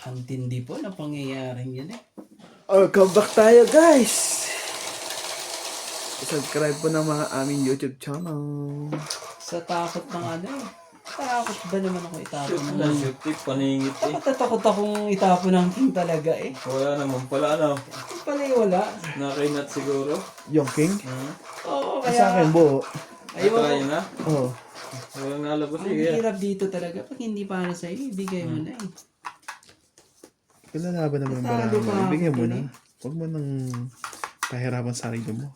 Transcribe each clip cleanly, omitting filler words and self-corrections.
Ang tindi po na pangyayaring yun eh. Welcome back tayo, guys! Subscribe po ng mga aming YouTube channel. Sa takot ng ano eh. Takot ba naman ako itapon Shoot ng... na shoot paningit eh. Takot na takot akong itapon ng king talaga eh. Wala naman pala ano. Yung pala yung wala. Nakainat siguro. Yung king? Oo, Sa kaya... akin, buo. Ayaw Try ako. na. Oo. Walang nalabas Ang eh. Kaya. hirap dito talaga. Pag hindi para sa'yo, ibigay mo na eh. Pinalaban naman ang Natalo barang mo. pa ako Ibigay mo dun na. eh. Huwag mo nang pahirapan sarili mo.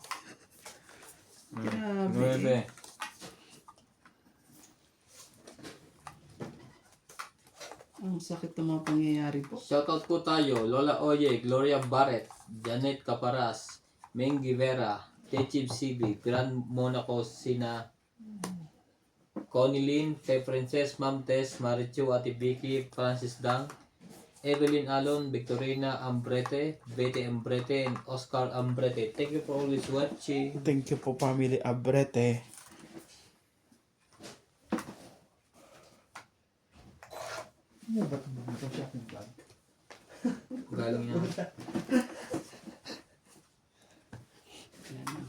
Grabe Nuebe. eh. Ang sakit ng mga pangyayari po. Shoutout po tayo. Lola Oye, Gloria Barret, Janet Caparas, Meng Guevara, Techib CB, Piran Monaco, Sina Connie Lynn, Fe Princess, Ma'am Tess, Marichu, Ate Vicky, Francis Dang, Evelyn Alon, Victorina Ambrete, Bete Ambrete, and Oscar Ambrete. Thank you for always watching. Thank you po, family Abrete. Ano ba ito? Shopping bag? Galing yan. Yan na.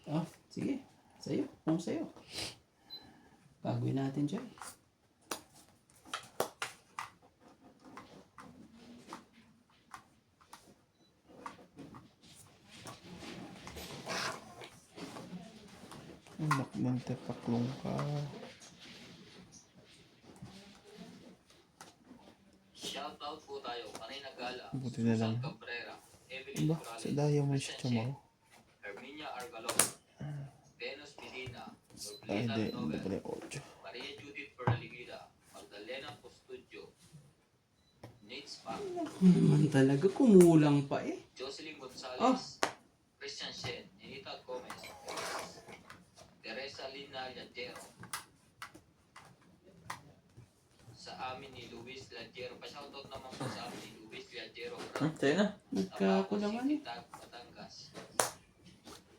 Oh, sige. Sa'yo. Kung sa'yo. Bagoy natin dyan. Anak ng tepaklong ka. Shoutout po tayo. Kanina Gala, Buti na lang. Susan Cabrera, Evelyn Ba, Morales, sa daya mo siya Christian chamaw. Shen, Herminia Argalon, Venus Medina, Ay, Norblina hindi. Hindi Nobel, pala yung 8. Maria Judith Perligida, Magdalena Postudio, Nate Spark, Naman talaga. Kumulang pa eh. Jocelyn Gonzalez, Oh. Christian Shen, Anita Gomez, Teresa Lina Llanjero, sa amin ni Luis Llanjero, pa-shoutout naman po sa amin ni Luis Llanjero, Tayo na. Nagkakulangan eh. Batangas,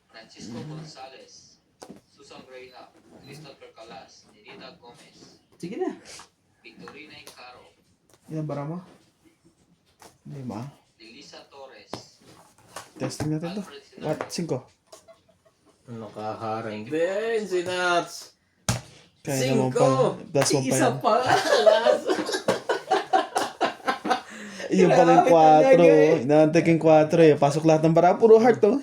Francisco Gonzalez, Susan Graham, Christopher Calas, Anita Gomez, Sige na. Victorina Incaro, Ilan bara mo? 5. Delisa Torres, Testing natin to. What? 5. Ano kaharang din si Nats? Kaya naman Cinco! pa. Plus 1 pa Isa yan. pa. Yung pala yung Grabe 4. talaga eh. Inaantay ko yung 4 eh. Pasok lahat ng bara. Puro heart to.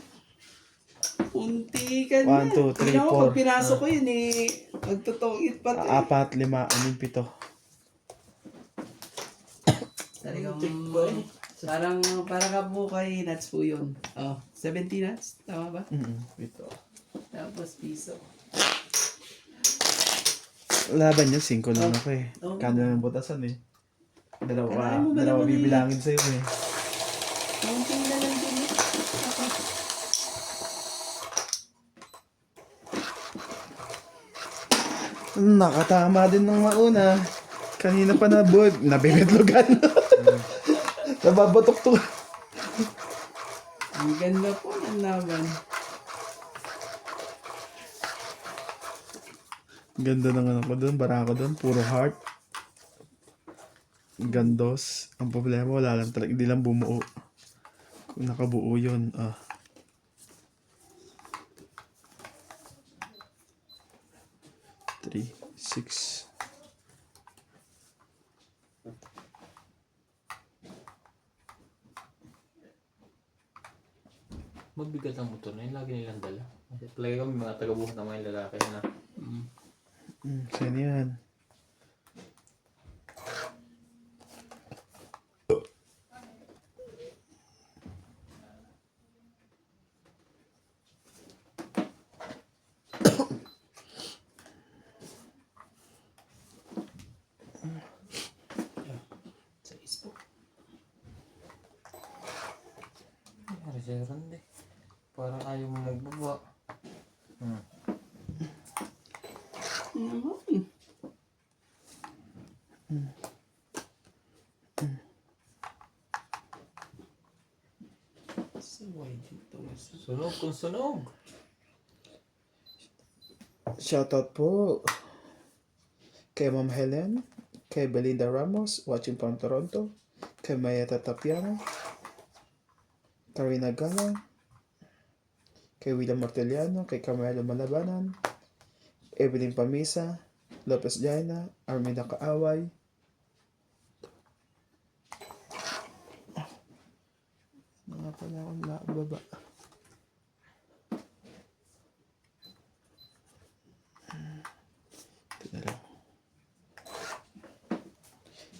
Unti ka na. 1, 2, 3, Tingnan mo, 4. pag pinasok ko yun eh. Magtutungit pa to eh. 4, 5, 6, 7. Talagang, para ka po kay Nuts po yun. Oh, 70 nuts? Tama ba? Ito. Tapos piso. Laban yun. 5 lang ako eh. Oh. Kano ng butasan eh. Kailangan mo Dalawa ba naman eh? bibilangin sa'yo eh. Kaunti na lang din eh. Ako. Nakatama din ng mauna. Kanina pa na nabibitlogan. Nababatok to. Ang ganda po ng laban. Ganda ng ano ko doon, barako doon, puro heart. Gandos. Ang problema, wala lang talaga, hindi lang bumuo. Kung nakabuo yun, 3, 6. Mabigat ang motor na yun. Lagi nilang dala. Kasi talaga kami mga taga-buhat ng mga lalaki na. Saan yan? Sa Facebook. Reservan de. Parang ayaw mo magbaba. Naman. Sa wide dito. Sunog kung sunog. Shoutout po kay Ma'am Helen, kay Belinda Ramos, watching from Toronto, kay Mayeta Tapiano, Karina Galang, kay William Marteliano, kay Carmelo Malabanan, Evelyn Pamisa, Lopez Jaina, Armida Kaaway, mga pala akong baba. Ito na lang.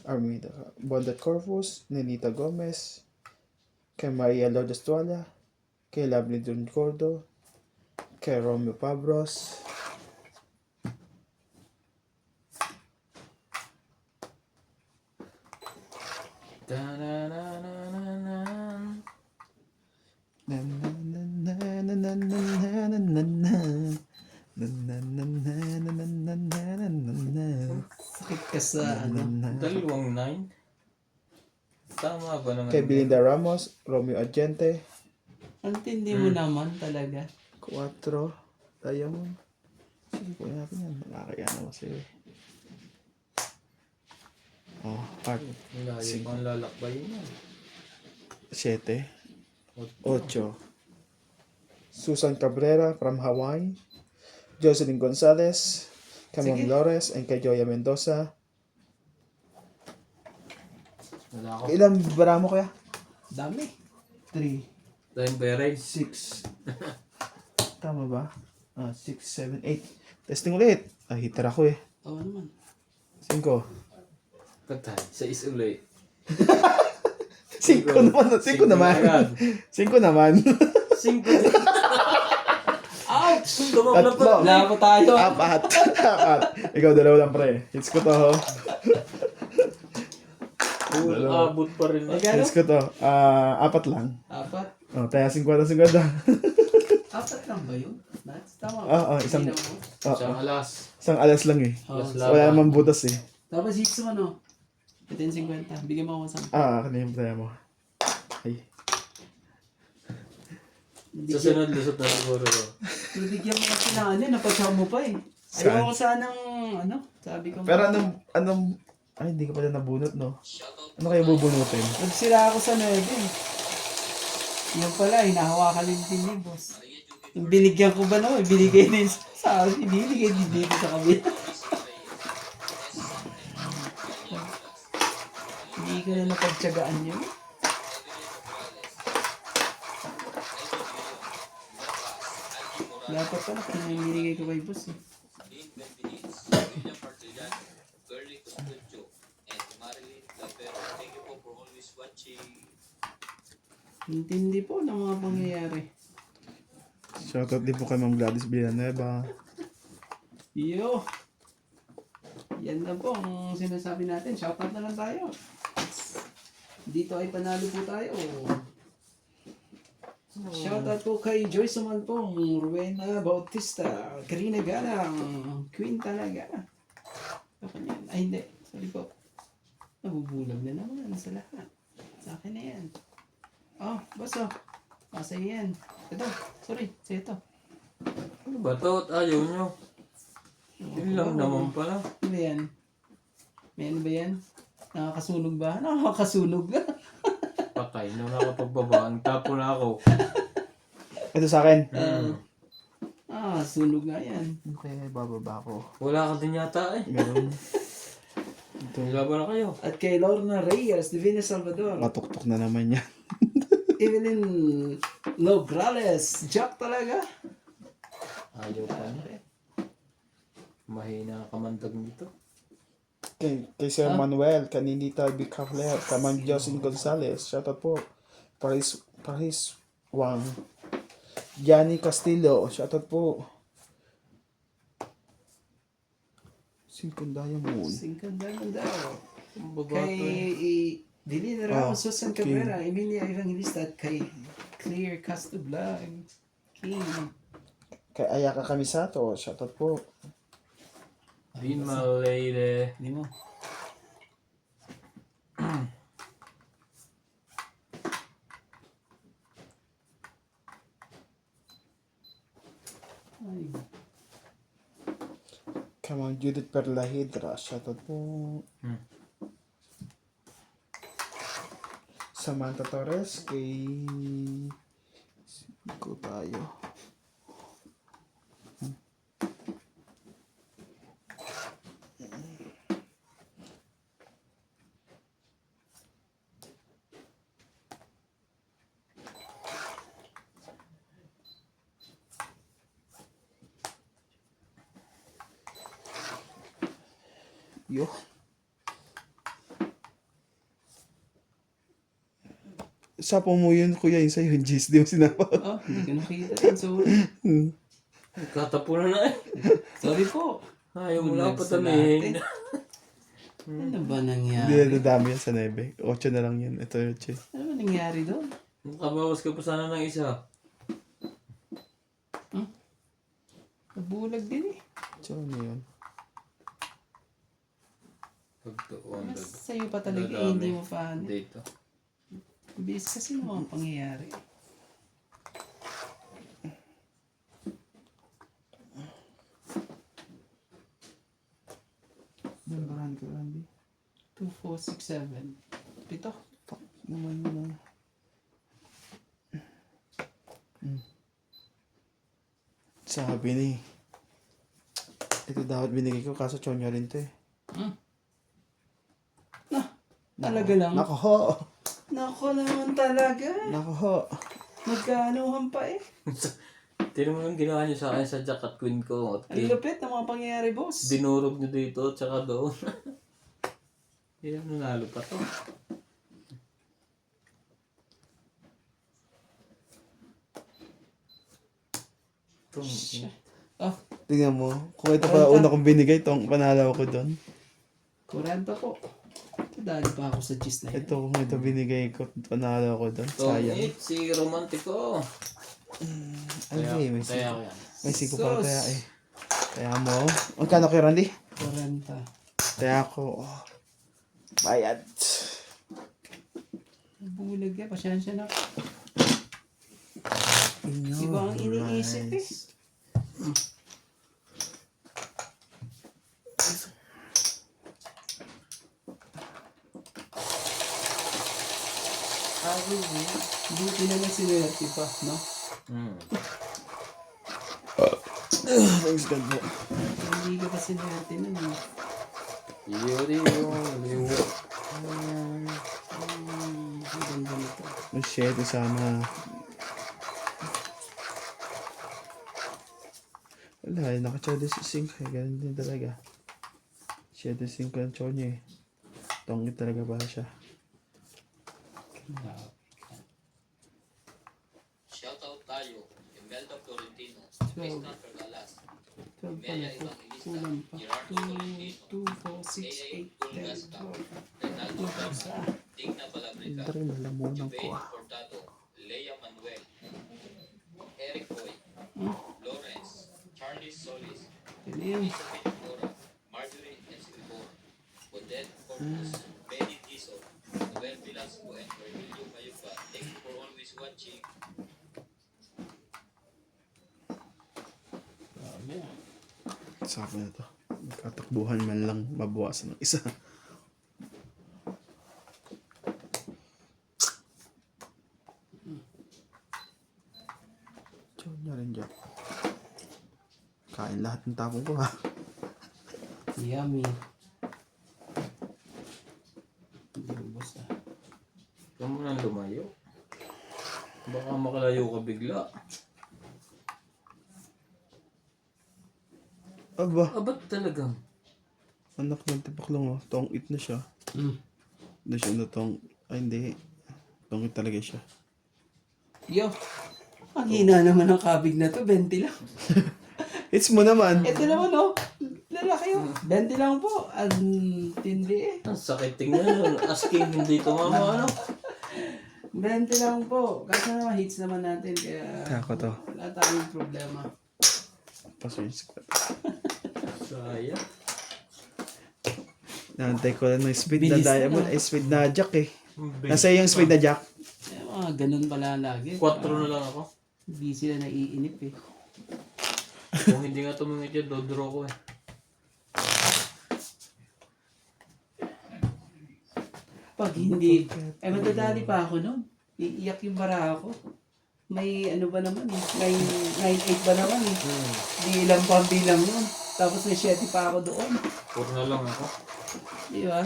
Armida Bondat Corpus, Nenita Gomez, kay Maria Lourdes Tuala, kay Lovely Don Gordo, kay Romeo Pabros, Da-na-na-na-na-na. na na na na na na na na na na. Na na na na na na na na na na. Sakit ka sa ano. Dalawang 9? Tama ba naman? Kay Belinda Ramos, Romeo Agente, Ang tindi mo naman talaga. 4, Diamond. Sige, kunin natin yan. Nakakaya naman sa'yo eh. Oh, part Layo pang lalakbay yan. 7, 8. Susan Cabrera from Hawaii, Jocelyn Gonzalez, kay Ma'am Sige. Lores, and kay Joya Mendoza. Wala ako. Ilang bara mo kaya? Dami. 3, Time bearage. 6. Tama ba? 6, 7, 8. Testing ulit. Hitter ako eh. Oo naman. 5. Patay. Sa ulit. 5 naman. 5 naman. 5 naman. 5. Ouch! Tatlo. Wala pa tayo. 4. Ikaw, dalawa lang pre. Hits ko to ho. Abot pa rin. Magkano? Hits ko to. 4 lang. 4? Oh, tayo 50. 4 lang ba yun? That's tama. Oo, isang- Hindi lang mo. Isang alas. Isang alas lang eh. Oh, Yes, Wala namang butas eh. tapos hits mo ano? Ito yung 50. Bigyan mo ako 10. Kanina yung tayo mo. Ay. Sa sunod lusot na siguro. Bigyan mo kasi na ano, napasyaw mo pa eh. Saan? Ayaw ko sanang ano, sabi ko. Pero anong, ay hindi ka pala nabunot no? Ano kayo bubunutin? Nagsira ako sa 9. Yan pala, hinahawakan din ni boss. Yung binigyan ko ba no? Binigay din sa akin. Binigay din dito sa kabila. Hindi ko na napagtyagaan yun. Dapat pala kung yung binigay ko kay boss eh. Intindi po ng mga pangyayari. Shoutout din po kay Ma'am Gladys Villanueva. Yo! Yan na po ang sinasabi natin. Shoutout na lang tayo. Dito ay panalo po tayo. Shoutout po kay Joyce Sumalpong, Rowena Bautista, Karina Galang, Queen talaga. Ako yan. Ay hindi. Sorry po. Nabubulag na naman sa lahat. Sa akin na yan. Oh, boss oh. Sa yan. Ito. Sorry. Sa ito. Ano ba to? Ayaw nyo. Yun lang naman pala. Ano ba yan? May ano ba yan? Nakakasunog ba? Nakakasunog ba? Patay na nakapagbaba. Ang tapo na ako. Ito sa akin. Sunog nga yan. Okay, bababa ko. Wala ka din yata eh. Meron. Laban na kayo. At kay Lorna Reyes, Divina Salvador, Matuktok na naman yan. Evelyn Lograles, Jack talaga. Ayaw pa na. Mahina ang kamandag nito. Kay Sir Manuel, Kaninita Bicafler, Kamang Jocelyn Gonzalez, shoutout po. Paris Wang. Gianni Castillo, shoutout po. Singkong Diamond. Singkan daw. Ang baba to eh. Kay Dilina Ramos, Susan okay. Cabrera, Emilia Evangelista, at kay Clear Cast Vlog. King. Kay Ayaka Kamisato, shoutout po. Be my lady. Hindi mo. Ay. Come on, Judith Perlahidra. Shoutout po. Samantha Torres. Kay... Go tayo. Yo. Sapo mo yun, kuya, yun sa'yo, Jis, di mo sinapa. Oh, hindi ko nakita rin. Sorry. Katapunan na eh. Sorry po. Ayaw mo lang Bulag sa patamihin. latte. Ano ba Hindi, nangyari? nadami yan sa 9. 8 na lang yan. Ito, 8. Ano ba nangyari doon? Nakabawas ka pa sana ng isa. Nabulag din eh. So, ano yun? Pagtuon. Mas sa'yo pa talaga eh, Dadami. hindi mo pa ano. Dito. Bilis kasi ng mga pangyayari. Nambahan ko, Randy. 2, 4, 6, 7. Pito. Naman yun ah. Sabi ni. Ito dapat binigay ko kaso chonya rin to eh. Talaga lang. Nako ho! Nako naman talaga. Nako ho! Magkaanuhan pa eh. Tinan mo yung ginawa niyo sa akin sa Jack at Queen ko. At Ang lupit ng mga pangyayari, boss. dinurog niyo dito at saka doon. Yan, nanalo pa to. Oh, Tingnan mo. Kung ito pa una kong binigay, itong panalo ko doon. 40 po. Dali pa ako sa cheese na yan. Ito, kung ito binigay ko, panalo ko doon. Tong Sayang. 8, si Romantico. Ay, may Kaya siko. ko yan. May siko pa kaya eh. Kaya mo. Magkano kay Randy? 40. Kaya ako. Bayad. Bulag yan. Pasensya na. Inyo. Iba ang iniisip eh. Buti na lang sinuwerte pa, no? Thanks God po. Hindi ka pa sinuwerte nun eh. Yuri yung Ang ganda nito. Ang shit, sana. Wala, naka-chode si Sink. Ganun din talaga. Shade 5 ang chonya eh. Tongit talaga ba siya? Shoutout tayo. Imelda Florentino. 12. Krishna Pergalas. 12 pala po. Kulang pa. 2, 4, 6, 8, 10, 12. Renaldo Garza. Digna Balabrita. Hindi rin malamunan ko Jubei ah. Cortado. Lea Manuel. Eric Boy. Lawrence. Charlie Solis. Yun na yun. Elizabeth Mora. Marjorie Escribor. Odette Corpus. Benny Tiso. Noel Velasco and Cornelio Mayuga. Thank you for always watching. Sabi na to. Katakbuhan man lang mabawasan ng isa. Chonya rin dyan. Kain lahat ng tapong ko ha. Yummy. Hindi ubos ah. Huwag mo nang lumayo. Baka makalayo ka bigla. Aba, Ba't talagang? anak ng tipaklong oh. Tong it na siya. Hindi siya na tong... Ay hindi. Tong it talaga siya. Yo. Ang hina naman ng kabig na to. 20 lang. It's mo naman. Ito naman oh. Lalaki oh. 20 lang po. Ang tindi eh. Ang sakit tingnan. Asking hindi tumama ano. 20 lang po. Kasi naman hits naman natin. Kaya Kako to. wala tayong problema. Paso yung squat. Sayang. Nantay ko lang ng speed na Bilis na, diamond. no? Ay, speed na jack eh. Nasa yung speed na jack. Eh, mga ganun pala lagi. 4 na lang ako. Hindi sila naiinip eh. Kung hindi nga tumingit yan, dodraw ko eh. pag hindi, ay madadali pa ako nun. Iiyak yung baraha ko. May ano ba naman eh, 9-8 ba naman eh. Di ilang pambilang nun. Tapos may 7 pa ako doon. Puro na lang ako. Di ba?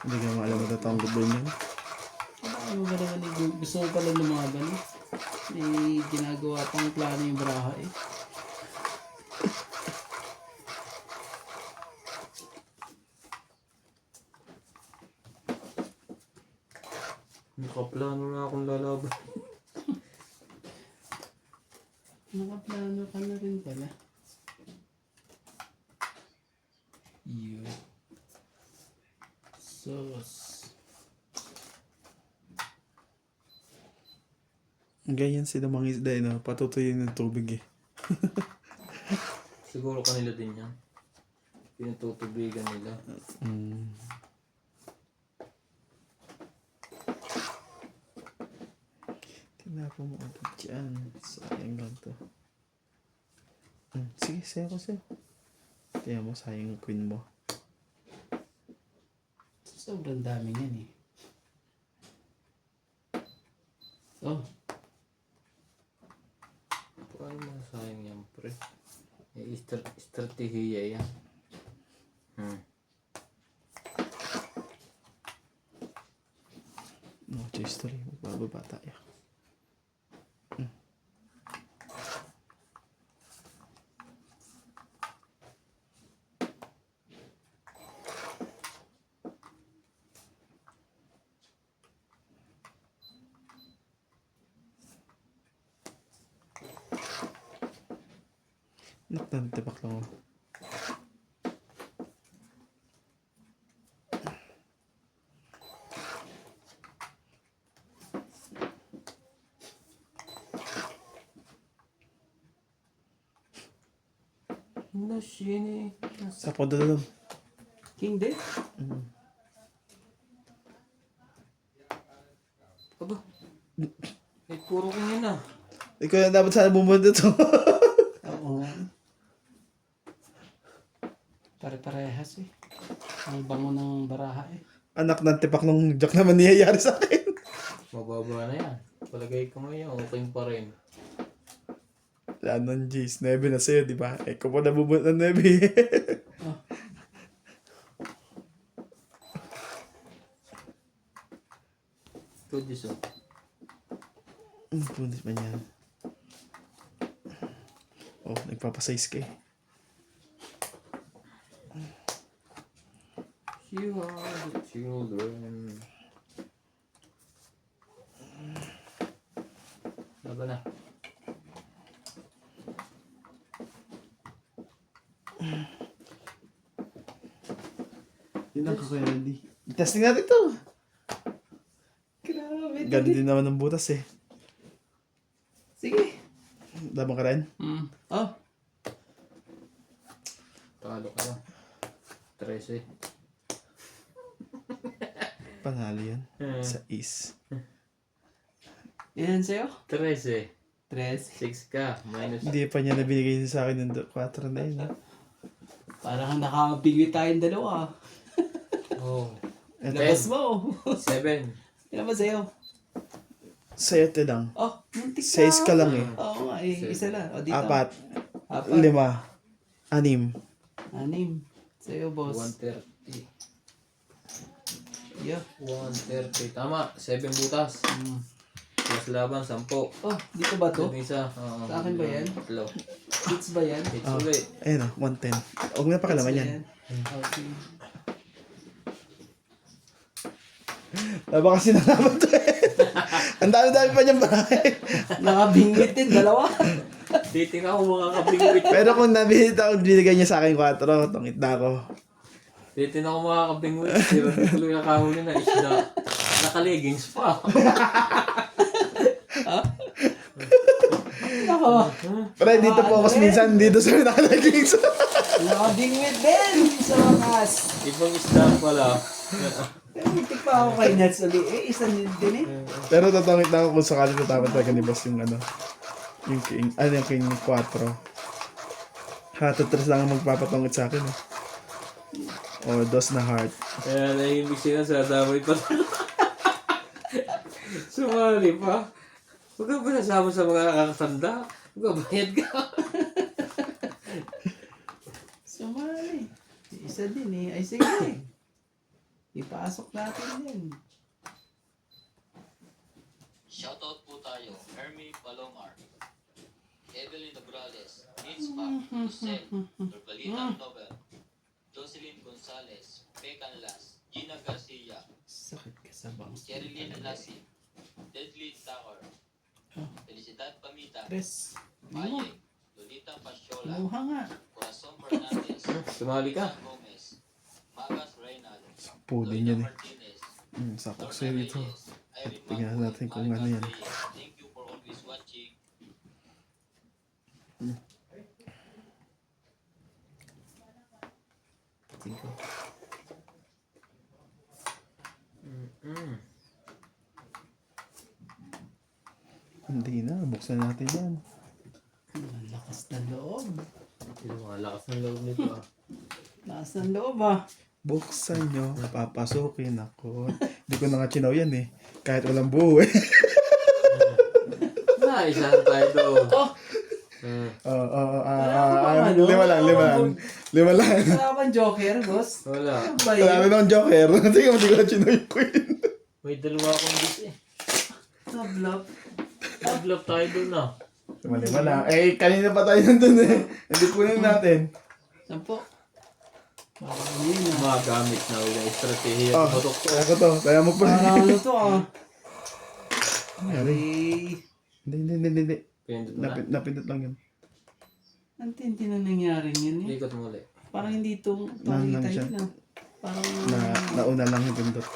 Hindi ka maalam matatanggap ba yun? Ano ba naman eh, gusto ko pala lumaban eh. May ginagawa pang plano yung baraha eh. Nakaplano na akong lalaban. Nakaplano ka na rin pala. Yun. Sauce. Ganyan sila mga isda, no? Patutuyin ng tubig eh. Siguro kanila din yan. Pinututubigan nila. Tinapa mo agad dyan. Sayang lang to. Sige, sayo ko sa'yo. Kaya mo, sayang yung queen mo. Sobrang dami yan eh. Oh, Paano masayang yan, pre? Eh, estratehiya yan. No choice tuloy. Magbababa tayo. Nagtantibak lang ako. Nashini. Sapo doon. king din. Aba. Eh, puro ko yun ah. Ikaw na dapat sana bumunod to. Oo. Pare-parehas eh. Ang bango ng baraha eh. Anak ng tipak nung Jack naman niyayari sa akin. Mababa na yan. Palagay ko ngayon, okay pa rin. Wala nang Jace. 9 na sa'yo, di ba? Eh, kung pa nabubunod ng 9. Good this oh. Punis pa niyan. Oh, nagpapasize ka eh. You are the children. Laban na. Yun ang Kuya Randy. Testing natin to. Grabe. Ganun din naman ng butas eh. Sige. Laban ka rin? Oh. Talo ka na. 13. Panalo yan. Sa is. Yan sa'yo? 13. 3. 6 ka. Minus. Hindi pa niya nabinigay sa akin yung 4 na yun. Parang nakabigwi tayong dalawa. Oh. Labas mo. 7. Ilan ba sa'yo? Sa'yo ito lang. Oh, muntik 6 ka lang eh. Oo nga eh. Isa lang. O dito. 4. 5. 4. 6. 6. Sa'yo, boss. 130. Yeah. 130. Tama. 7 butas. Plus laban, 10. Oh, dito ba to? Isa. Oo. Sa akin ba yan? 3. Hits ba yan? Hits Oh, ulit. ayun o, 110. Huwag na pakalaman yan. Okay. Laba kasi nalaman to eh. Ang dami-dami pa niyang bahay. Nakabingwit din, dalawa. Titingnan ko mga kabingwit. Pero kung nabihita ako, binigay niya sa akin 4, tungit na ako. Titingnan ko mga kabingwit. Di ba tuloy nakahuli na isda. Nakalegings pa. Ako. Pero dito focus minsan, dito sa nakalagings. Nakabingwit din sa wakas. Ibang isda pala. Muntik pa ako kay Nats ulit. Eh, isa din eh. Pero tatangit na ako kung sakali tatapos talaga ni boss yung ano. Yung king, yung king 4. Hatatras lang ang magpapatungit sa akin eh. O, dos na heart. Kaya nahimik sila sa damay pa. Sumali pa. Huwag ka ba nasama sa mga nakakatanda? Huwag ka bayad ka. Sumali. Isa din eh. Ay sige. Ipasok natin din. Shoutout po tayo. Hermie Palomar. Evelyn Dobrales. Nitzbach. Josep. Turbalita Nobel. Jocelyn Gonzalez. Pecan Las. Gina Garcia. Sakit ka sa bangs. Sherilyn Lassi. Deadly Tucker. Felicidad Pamita. Tres. Mayek. Lolita Pasyola. Kumuha nga. Corazon Fernandez. Sumali ka. Gomez. Magas Reynald. Sampu din yan eh. Martinez. Sakto sa'yo dito. Irene Tingnan Macron, natin kung Alca ano yan. Reyes. Thank you for always watching. Cinco. Hindi na, buksan natin yan. Ang lakas ng loob. Lakas ng loob nito ah. Lakas ng loob ah. Buksan nyo, papasukin ako. Hindi ko na nga chinaw yan eh. Kahit walang buo eh. Naisahan tayo doon. ano? Lima lang. Wala bang joker, boss? Wala. Ano ba Wala yun? na akong joker. Hindi ko na chinaw yung queen. May dalawa akong bit eh. Sablap. Nag-love tayo doon ah. Lima lang. Eh, kanina pa tayo nandun eh. Hindi kunin natin. Sampo. Parang yun ah. Magamit na ulit yung strategiya. Oh, Tutok to. ako to. Kaya mo pa. Parang ano to ah. Nangyari? Ay, Hindi. Pinindot mo na. Napindot lang yun. ang tindi na nangyari yun eh. Ikot mo ulit. Parang hindi itong Lang pakita siya. yun ah. Parang Nauna lang yung pindot.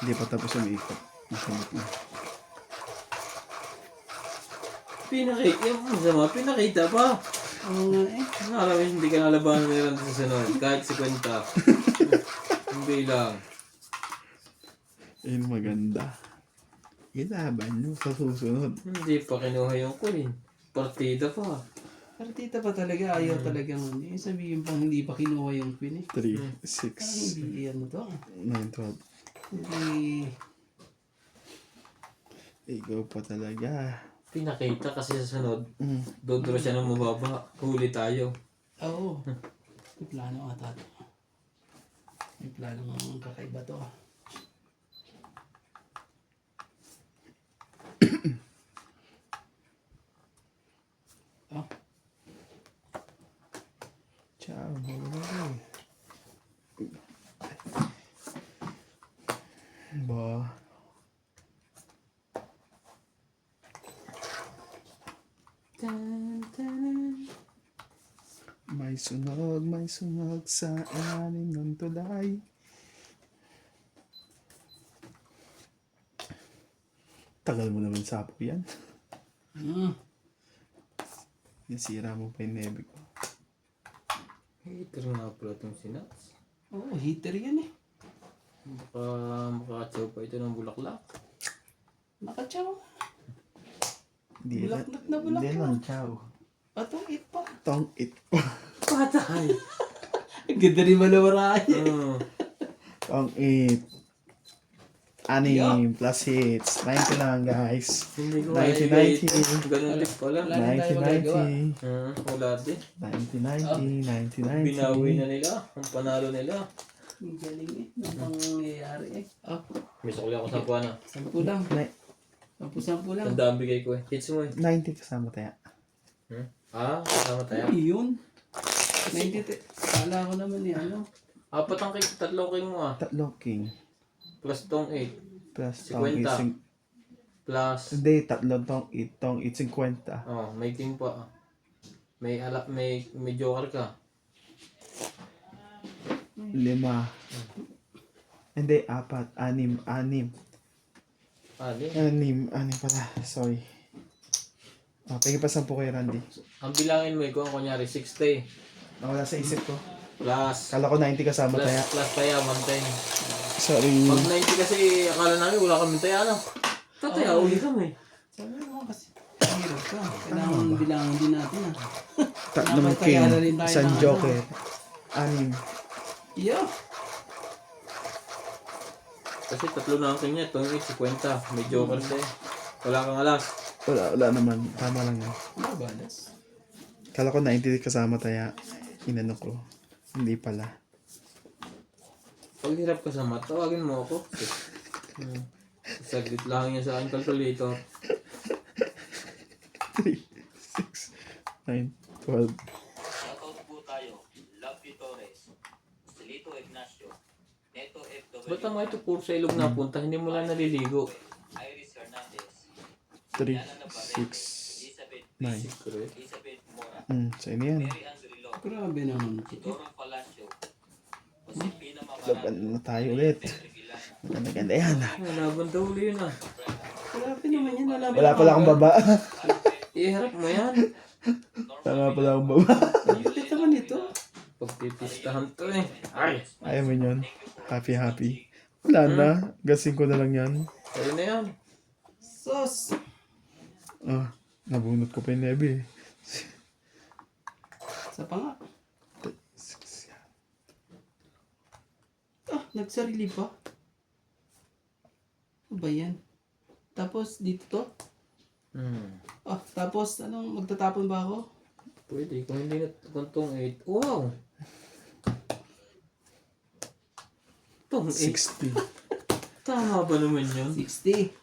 Hindi pa tapos yung ikot. Napindot na. Pinakita pa. ano nga eh. Alam mo, hindi ka nalabanan nila sa sunod. Kahit si Kwenta. Hindi lang. Ayun maganda. Ilaban nyo sa susunod. Hindi pa kinuha yung queen. Partida pa. Partita pa talaga. Ayaw talagang ano eh. Sabihin pang hindi pa kinuha yung queen eh. 3, Parang 6, hindi ano to. 9, 12. Hindi. Ikaw pa talaga. Pinakita kasi sa sunod. Mm. Dodro siya ng mababa. Huli tayo. Oo. May plano ata to. May plano ng kakaiba to. Oh, Ciao, bye. Ba. May sunog sa ilalim ng tulay. Tagal mo naman sapo yan. Nasira mo pa yung nebe ko. Hater nga pala itong sinats. Oo, heater yan eh. Baka makakatsaw pa ito ng bulaklak. Nakatsaw. Hindi Bulaklak na bulaklak. Hindi lang, ciao. Patong it pa. Tong it pa. Patay! Ang ganda rin malawaraan eh. Tong it. 6 plus hits. 90 lang, guys. Hindi ko 90-90. Ganun din pala. Wala na tayo magagawa. 90-90. Wala din. 90-90. Binawi na nila. Ang panalo nila. Ang galing eh. Ano bang nangyayari eh. Oh, May sukli ako sa buwan ah. 10 lang. 10 lang. Tandaan bigay ko eh. Hits mo eh. 90 kasama tayo. Kasama tayo. Ay, yun. 90. Kala ko naman eh ano. Apat ang cake. 3 king mo ah. Tatlong king. Plus tong 8. Plus 50. tong it. Plus. Hindi, tatlong tong it. Tong it 50. Oh, may king pa. May joker ka. 5. Hindi, 4. 6. 6 pala. Sorry. Pagay pa 10 kay Randy. Ang bilangin mo ikaw, kunyari 60. Nawala sa isip ko. Plus. Kala ko 90 kasama tayo. Plus tayo, 110. Sorry. Pag 90 kasi, akala namin wala kami tayo, ano? Tataya, uli kami. Sabi mo kasi. Hirap ka. Kailangan bilangin din natin ah. Tatlong Dapat king. kaya na rin tayo Isang ng joker. 6. Yo! Kasi tatlo na ang kanya. Itong 50. May joker siya eh. Wala kang alas. Wala naman. Tama lang yan. Ano ba, das? Kala ko 90 kasama taya. Inano ko. Hindi pala. Pag hirap ka sa math, tawagin mo ako. Saglit lang yan sa aking calculator. 3, 6, 9, 12. Shoutout po tayo. Lovely Torres. Celito Ignacio. Neto FW. Ba't ang mga ito puro sa ilog napunta? Hindi mo lang naliligo. Iris Hernandez. 3, 6, 9. Secret. Elizabeth Mora. Sa inyo yan. Mary Andrilo. Grabe naman ito. Dorong Palacio. Josepina Laban Mamaran. na tayo ulit. Maganda yan. Laban daw uli yun ah. Grabe naman yan. Wala pala akong baba. Iharap mo yan. Wala pala akong baba. Kulit naman ito. Pagpipistahan to eh. Ay! Ayaw mo yun. Happy. Wala na. Gasing ko na lang yan. Ayun na yan. Sos! Nabunot ko pa yung nebe. Sa pa nga. Nagsarili pa. Ano ba yan? Tapos dito to? Tapos anong magtatapon ba ako? Pwede. Kung hindi na kuntong 8. Wow! Itong 8. 60. Tama ba naman yun? 60.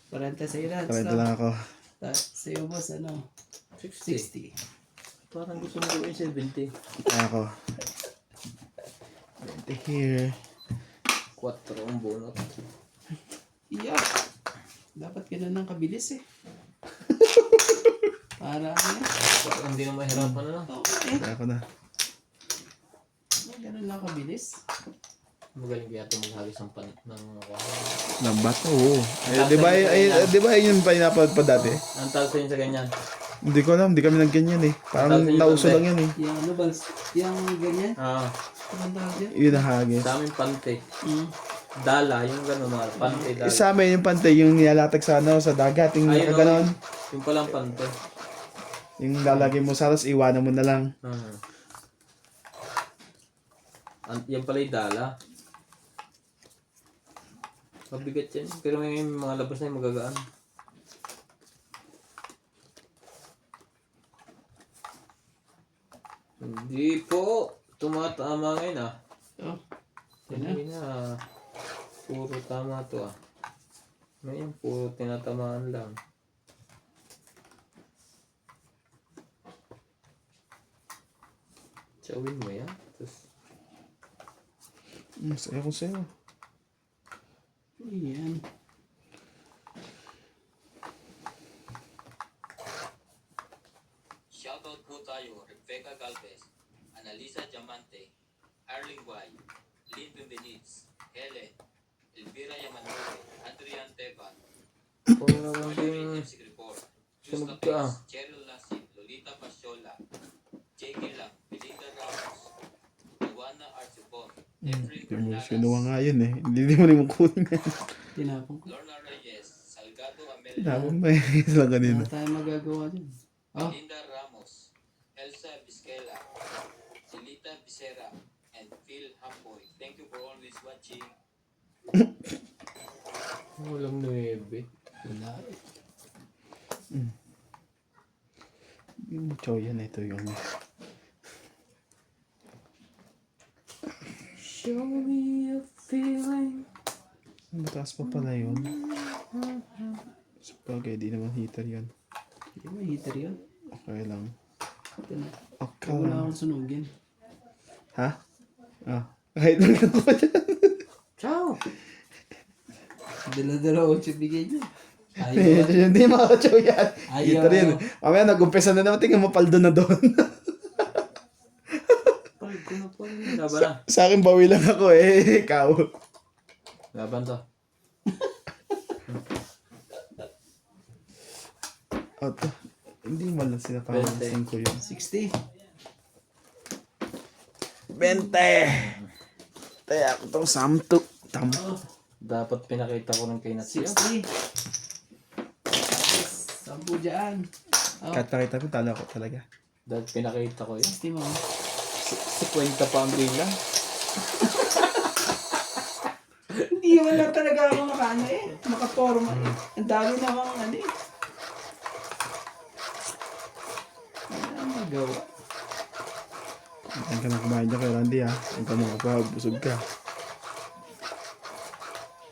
40 sa'yo na. Karenta lang ako. Sa'yo boss, ano? 60. Parang gusto mo gawin 70. Ako. 20 here. 4 ang bunot. Yeah. Dapat ganun ng kabilis eh. Para ano yan? Parang hindi na mahirapan na lang. Okay. Ako na. Ganun lang kabilis. Magaling kaya ito maghagis ng panit ng Lambat? Oo. Di ba yun yung pineapple pa dati? ang tawag sa'yo sa ganyan. Hindi ko alam. Hindi kami nagganyan eh. Parang nauso lang yan eh. Yung ano ba? Yung ganyan? Anong tawag yan? Yun ang hagis. Sa amin pante. Dala, yung gano'n mga pante dala. Sa amin yung pantay, yung nilalatag sa ano, sa dagat, yung Ayun, nakaganon. yung palang pante. Yung lalagay mo sa tapos iwanan mo na lang. Yan pala yung dala. Mabigat yan. Pero may mga labas na yung magagaan. Hindi po. Tumatama ngayon ah. Oh. Hindi na. Puro tama to ah. Ngayon puro tinatamaan lang. Chawin mo yan. Tapos Masaya ko sa'yo. Ayan. shoutout po tayo. Rebecca Galvez, Analisa Diamante, Arling Guay, Lynn Benitz, Helen, Elvira Yamanore, Adrian Teban, James Gripor, Justa Pez, Cheryl Lasip, Lolita Pasiola, J.K. Lang, Belinda Ramos, Luana Arcibon, Efren Hindi mo Bernadas, sinuwa nga yun eh. Hindi mo rin kunin yan. Tinapon ko. Lorna Reyes, Salgado Amelia, Tinapon ba eh. Sila kanina. Wala tayong magagawa dyan. Oh. Linda Ramos, Elsa Vizquela, Celita Vicera, and Phil Hamboy. Thank you for always watching. Walang 9. Wala. Yung chow yan, ito yung... Show me a feeling. Mataas pa pala yun. Sabagay, di naman heater yun. Hindi mo heater yun. Okay lang. Ito na. Okay Wala lang. akong sunugin. Ha? Kahit lang ako dyan. Ciao! Dala-dala ko siya bigay niya. Ayaw. Hindi makachow yan. Ayaw. Heater yun. Mamaya nag-umpisa na naman. Tingnan mo, paldo na doon. Palgo na po. Laban na. Sa akin, bawi lang ako eh. Ikaw. Laban to. Hindi mo lang sinapangasin ko yun. 60. 20! Taya ako itong samto. Dapat pinakita ko ng kay Natsio. 60. Sampu dyan. Oh, Kahit ko, tala ko talaga. Dapat pinakita ko yun. 60 mo. 50 pa ang bilang. Hindi wala talaga ako makano makaporma Ang dami namang Wala magawa. Huwag ka na kumain dyan kay Randy ha. Huwag ka makapabusog ka.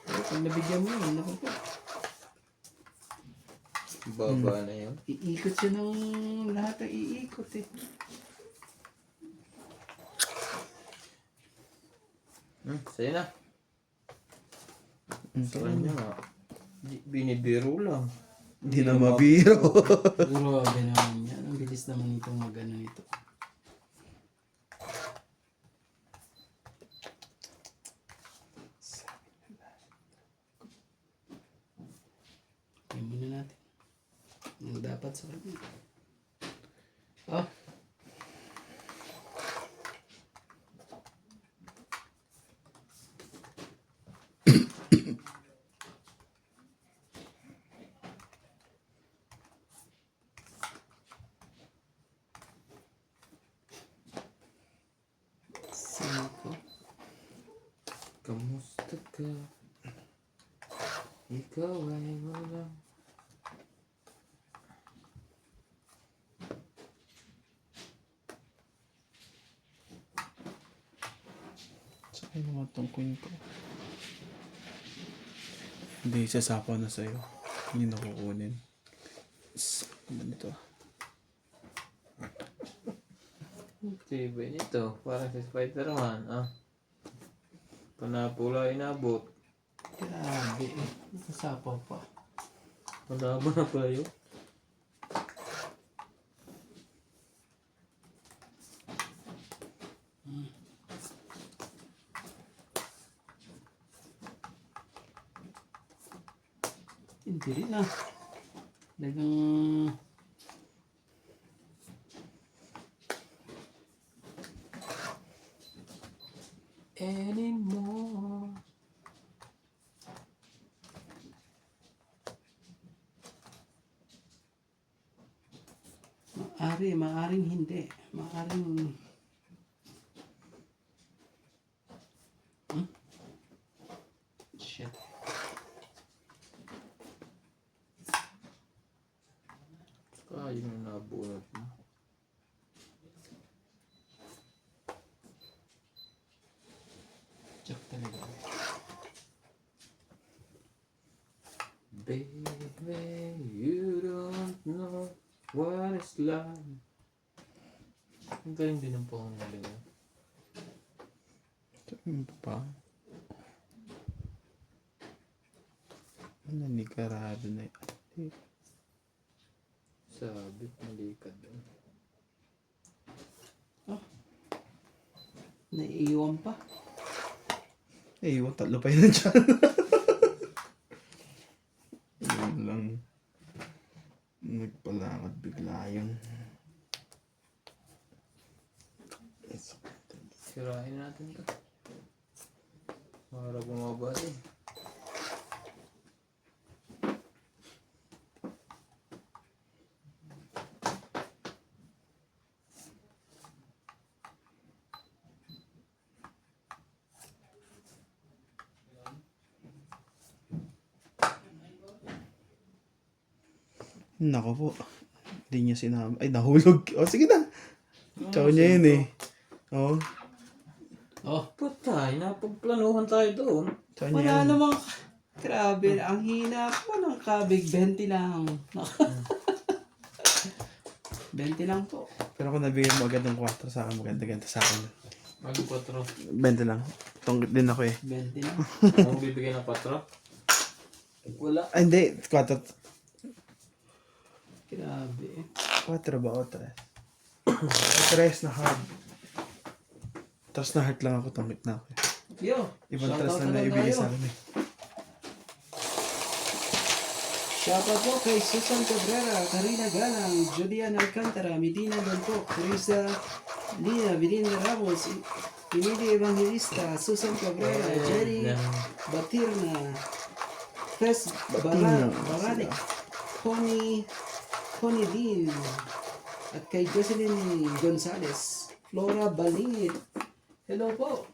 Pero pag nabigyan mo yun, naku po. Baba na yun. Iikot siya ng lahat ang iikot eh. Sa'yo na. Sa kanya nga. Binibiro lang. Hindi na mabiro. Grabe naman yan. Ang bilis naman itong mag-ano nito. Tingnan muna natin. Ang dapat sa kanya. Oh. Cinco. Kamusta ka? Ikaw ay walang Saan naman itong queen ko? Hindi, sasapaw na sa'yo. Hindi na kukunin. Ano nito? tibay nito. Parang si Spider-Man. Panapula inabot. Grabe eh. Nakasapaw pa. Panaba na pala yun. Hindi rin ah. Dagang... Anymore. Maaring hindi. Maaring... Shit. Yun yung nabunod mo. Check talaga. Baby, you don't know what it's like. Ang galing din ang pangalan niya. Ano pa? Ano nikarado na yun? Sabit, malikad doon. Naiiwan pa. Eh, yung tatlo pa yun dyan. Yun lang. Nagpalakad bigla yun. Sirain natin to. Para bumaba eh. Nako po. Hindi niya sinama. Ay, nahulog. O, sige na. Chow niya yun eh. O, Oh, Patay, napagplanuhan tayo doon. chow niya wala yun. namang... Grabe, ang hina po ng kabig. 20 lang. 20 lang po. Pero kung nabigyan mo agad ng 4 sa akin, maganda-ganda sa akin. Mag 4. 20 lang. Itong din ako eh. 20 lang. Kung bibigyan ng 4? Wala. Ay, hindi. 4. Grabe. 4 ba o 3? 3 na hard. Tapos na heart lang ako, tamit na ako eh. Yo, Ibang shoutout 3 lang na na ibigay tayo. sa akin eh. Shoutout po kay Susan Cabrera, Karina Galang, Julian Alcantara, Medina Donto, Teresa Lina, Belinda Ramos, Emilio Evangelista, Susan Cabrera, Jerry Batirna, Fes Batirna, Baranik, Connie Dean, at kay Jocelyn Gonzalez, Flora Balingit. Hello po.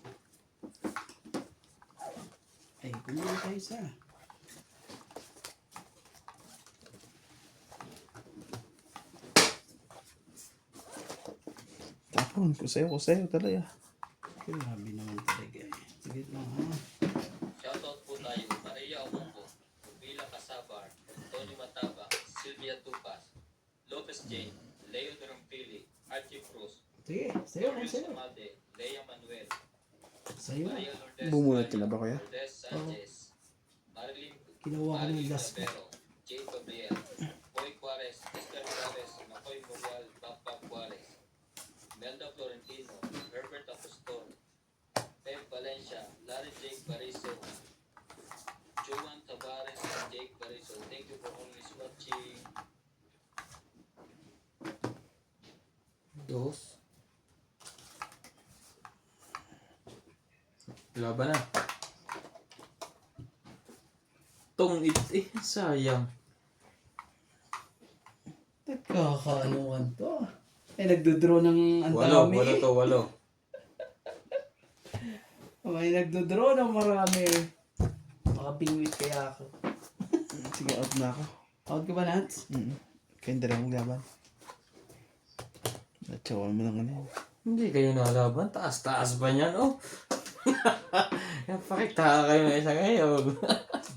Ay, pumili tayo isa. Tapon, kusayo talaga. Grabe naman talaga eh. Sige lang ha. Shoutout po tayo, Maria Omongo, Vila Casabar, Tony Mataba, Sylvia Tupas, Lopez Jane, Leo Durampili, Archie Cruz, Sige, sayo lang Julius sayo. Amalde, Lea Manuel, Sayo. Maria Lourdes Bumunot ka Maria, na ba, kuya? Lourdes Sanchez, Marilyn Kinuha ko ng Marilyn gas ko. Lavero, Jay Gabriel, Boy Juarez, Esther Juarez, Macoy Murial, Papa Juarez, Melda Florentino, Herbert Apostol, Pep Valencia, Larry Jake Bariso, Joan Tavares, and Jake Bariso. Thank you for always watching. Dos. Laban na. Tungit eh. Sayang. Nagkakaanuhan to. Eh, nagdodraw ng ang Walo. dami. Walo to. Walo. May nagdodraw ng marami. Makapingwit kaya ako. Sige, out na ako. Out ka ba, Nats? Kaya hindi lang maglaban. Natsawan mo lang ano yun. Hindi kayo nalaban. Taas-taas ba niyan? Oh. Pakita kayo na isa ngayon.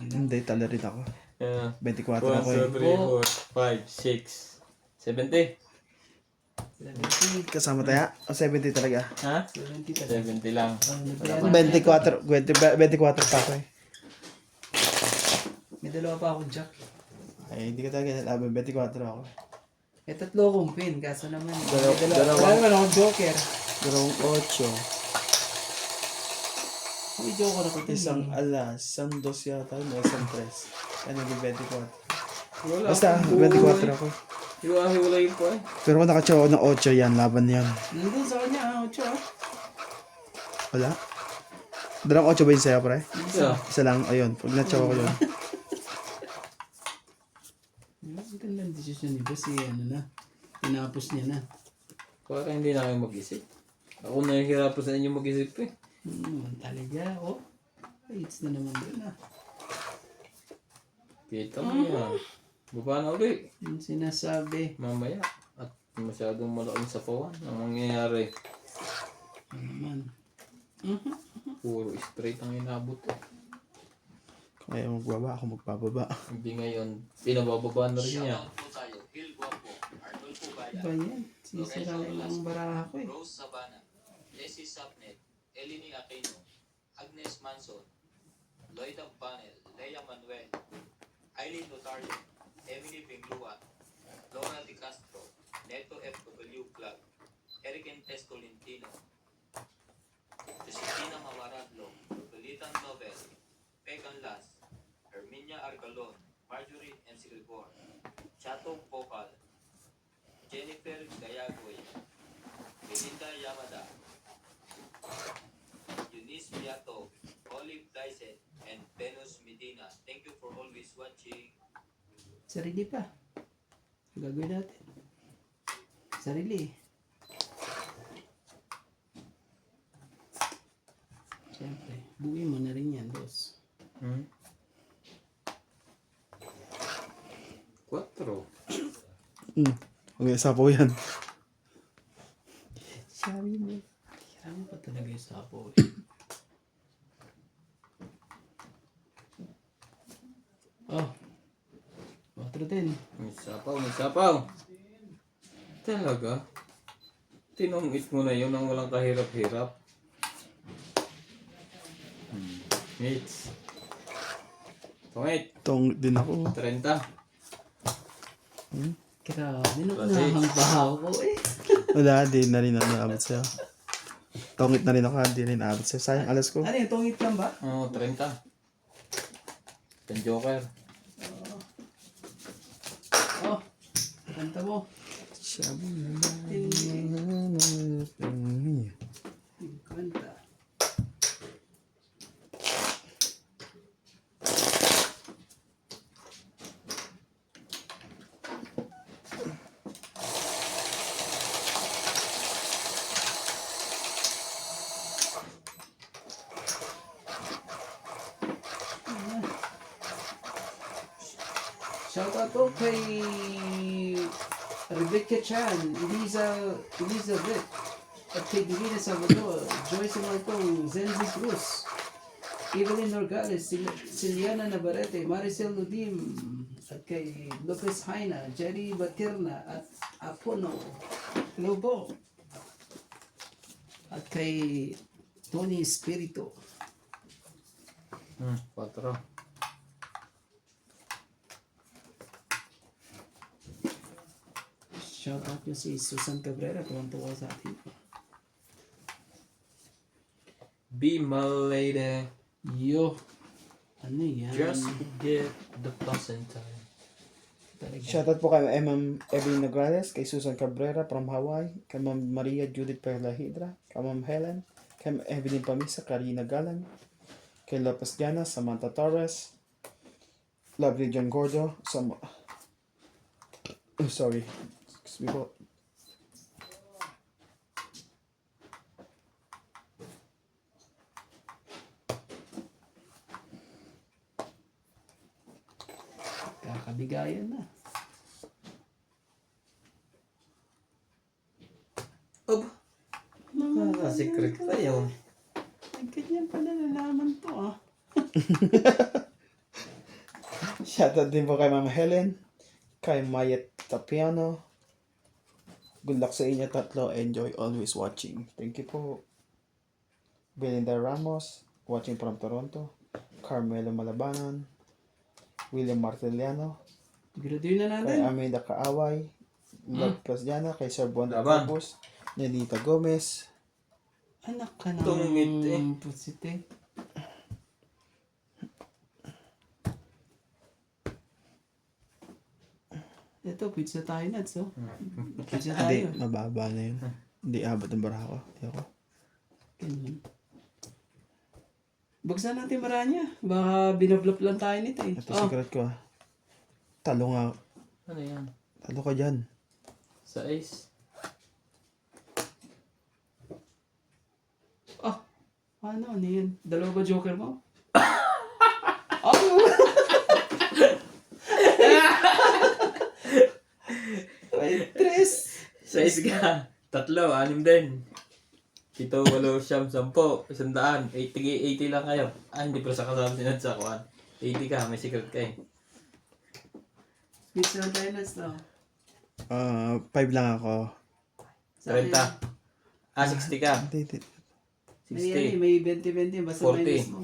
Hindi, talo rin ako. Yeah. 24 1, ako eh. 2, 3, 4, 5, 6, 70. 70. Kasama tayo? O 70 talaga? Ha? 70 talaga. 70 lang. 24 pa ako eh. May dalawa pa akong jack. Ay, hindi ka talaga nalaban. 24 ako. May tatlo akong pin. Kaso naman. Dalawa. Wala naman akong joker. Dalawang 8. May joker ako. Isang alas, isang dos yata, may isang tres. Ano yung 24? Wala. Basta, akong 24 buhay. ako. Hiwa-hiwalay po eh. Pero kung nakatsawa ako ng 8 yan, laban yan. Nandun sa kanya, 8 ah. Wala? Dalawang 8 ba yun sa'yo, pre? Yeah. Isa lang, ayun. Pag natsawa ko yun. Ang gandang desisyon ni Boss eh, ano na. Tinapos niya na. Parang hindi na kayo mag-isip. Ako na yung hirapan sa inyo mag-isip eh. Talaga, oh. It's na naman doon ah. Kita mo yan. Baba na ulit. Yung sinasabi. Mamaya. At masyadong malaking sapawan ang mangyayari. Ano naman. Puro straight ang inabot eh. Kung ayaw magbaba, ako magbababa. Hindi ngayon, pinabababa na rin niya. Shoutout po tayo, Gil Guapo, Arnulfo Baya, Iba yan. Sisirain lang ang baraha ko eh. Rose Sabana, Jessie Sapnet, Eleni Aquino, Agnes Manson, Lloyd Panel, Lea Manuel, Eileen Notario, Emily Benglua, Laura Di Castro, Neto FW Club, Eric Entes Tolentino, Josefina Mamaradlo, Belitan Nobel, Pegan Las, Herminia Argalon, Marjorie M. Silgor, Chato Vocal, Jennifer Gayagoy, Belinda Yamada, Eunice Viato, Olive Dyson, and Venus Medina. Thank you for always watching. Sarili pa. Gagawin natin. Sarili. Siyempre, buuin mo na rin yan, boss. 4. Okay, sapo yan. Sabi mo. Kailangan pa talaga yung sapo eh. Oh. 4-10. May sapaw, may sapaw. Talaga? Tinungit mo na yun ang walang kahirap-hirap. Mates. Tungit. Tong din ako. 30. Grabe, Kasi- nakahangpa ako eh. Wala, di na rin ako naabot sa'yo. Tongit na rin ako, di rin naabot sa'yo. Sayang alas ko. Ano yun, tungit lang ba? Oo, 30. Yung Joker. Oh, kanta mo. Sabi Kanta. Shoutout po kay Rebecca Chan, Elizabeth, at kay Divina Salvador, Joyce Maltong, Zenzi Cruz, Evelyn Norgales, Ciliana Navarrete, Maricel Ludim, at kay Lopez Haina, Jerry Batirna, at Apono. Hello po. At kay Tony Espiritu. 4. Shoutout nyo si Susan Cabrera, tuwang-tuwa sa atin. Be my lady. Yo. Ano yan? Just get the placentine. Talaga. Shoutout po kay Ma'am Evelyn Nograles, kay Susan Cabrera from Hawaii, kay Ma'am Maria Judith Perla Hidra, kay Ma'am Helen, kay Ma'am Evelyn Pamisa, Karina Galan, kay Lopez Diana, Samantha Torres, Lovely John Gordo, sorry. Excuse me po. Kakabigayan na. Secret pa yun. Ay, ganyan pala nalaman to ah. Shoutout din po kay Ma'am Helen, kay Mayet Tapiano. Good luck sa inyo tatlo. Enjoy always watching. Thank you po. Belinda Ramos, watching from Toronto. Carmelo Malabanan. William Martiliano. Graduate na Kay natin. Amanda Kaaway. Lopez Diana. Kay Sir Bonda Laban. Campos. Nelita Gomez. Anak ka ng Tungit eh. pusite. Ito, pizza tayo nuts, oh. Pizza Hindi, tayo. mababa na yun. Hindi abot ng bara ko. Ayoko. Ganyan. Buksan natin maranya. Baka binablop lang tayo nito eh. Ito Oh, secret ko ah. Talo nga. Ano yan? Talo ka dyan. Sa ace. ano yan? Dalawa ba joker mo? Oh! May tres. Sa ace ka. 3, 6 din. 7, 8, 10, 100, 80 lang kayo. Hindi pa sa kasama sinad sa kuhan. 80 ka, may secret ka eh. Pizza lang tayo nuts, no? 5 lang ako. Sa akin, 30. 60 ka. Hindi. May, yan eh, 60. may 20-20. Basta 40. minus mo.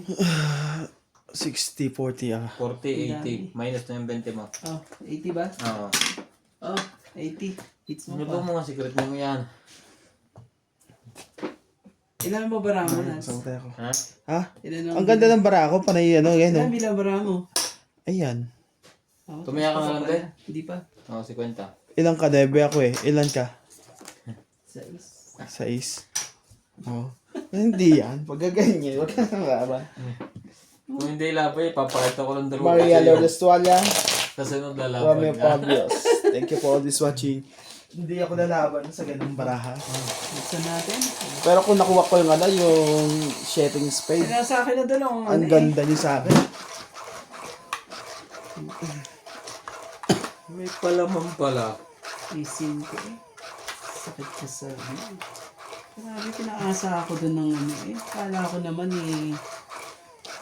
60, 40 ah. 40, 80. Minus na yung 20 mo. Oh, 80 ba? Oo. Oh, 80. Hits mo Ano pa. ba mga secret mo yan? Ilan mo bara mo, nuts? Samatay ako. Ha? Ha? Ilan Ang ganda ng bara ko. Panay ano, yan Ilan oh. bilang bara mo? Ayan. Oh, Tumaya ka na lang din? Hindi pa. Oo, 50. Ilang ka, Debe ako eh. Ilan ka? 6. 6. Oo. Hindi yan. Pag gaganyan, wag ka nang raba. Kung hindi labay, papakita ko lang dalawa. Maria Lourdes Tualia, Sa sunod na Romeo labay ka. Pabios. Thank you for all this watching. Hindi ako lalaban sa ganung baraha. Buksan natin. Pero kung nakuha ko yung yung shedding spade, Kaya sa akin na doon ang ganda niyo sa akin. May palaman pala. Isin ko eh. Sakit ka sa ano. Grabe, pinaasa ako doon ng ano eh. Kala ko naman eh.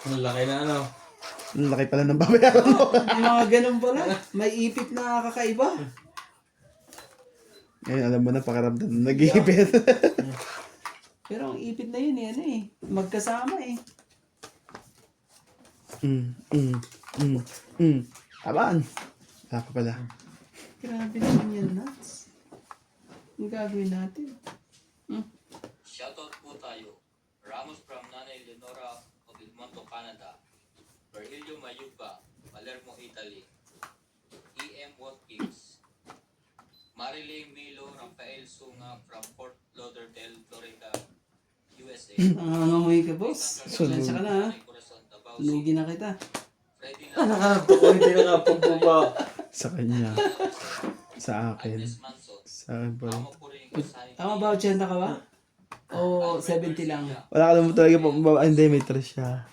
Ang laki na ano. Ang laki pala ng babayaran mo. May mga ganun pala. May ipit na kakaiba. Ngayon, alam mo na pakiramdam na nag-iipit. Pero ang ipit na yun eh, ano eh. Magkasama eh. Abaan. Wala pa pala. Grabe naman yan, nuts. Ang gagawin natin. Shoutout po tayo. Ramos from Nanay Leonora of Edmonton, Canada. Virgilio Mayuba, Palermo, Italy. E.M. Watkins. Marilyn Milo, Rafael Sunga from Fort Lauderdale, Florida, USA. Nangangamoy ka, boss. Sunod. Lansa ka na ha. Tunugin na kita. Freddy Nakakapag ko hindi nakapagbuba. Sa kanya. Sa akin. Manson. Sa akin pa rin. Tama ba, 80 ka ba? O 70 lang? Wala ka naman talaga po. Hindi, may trash siya.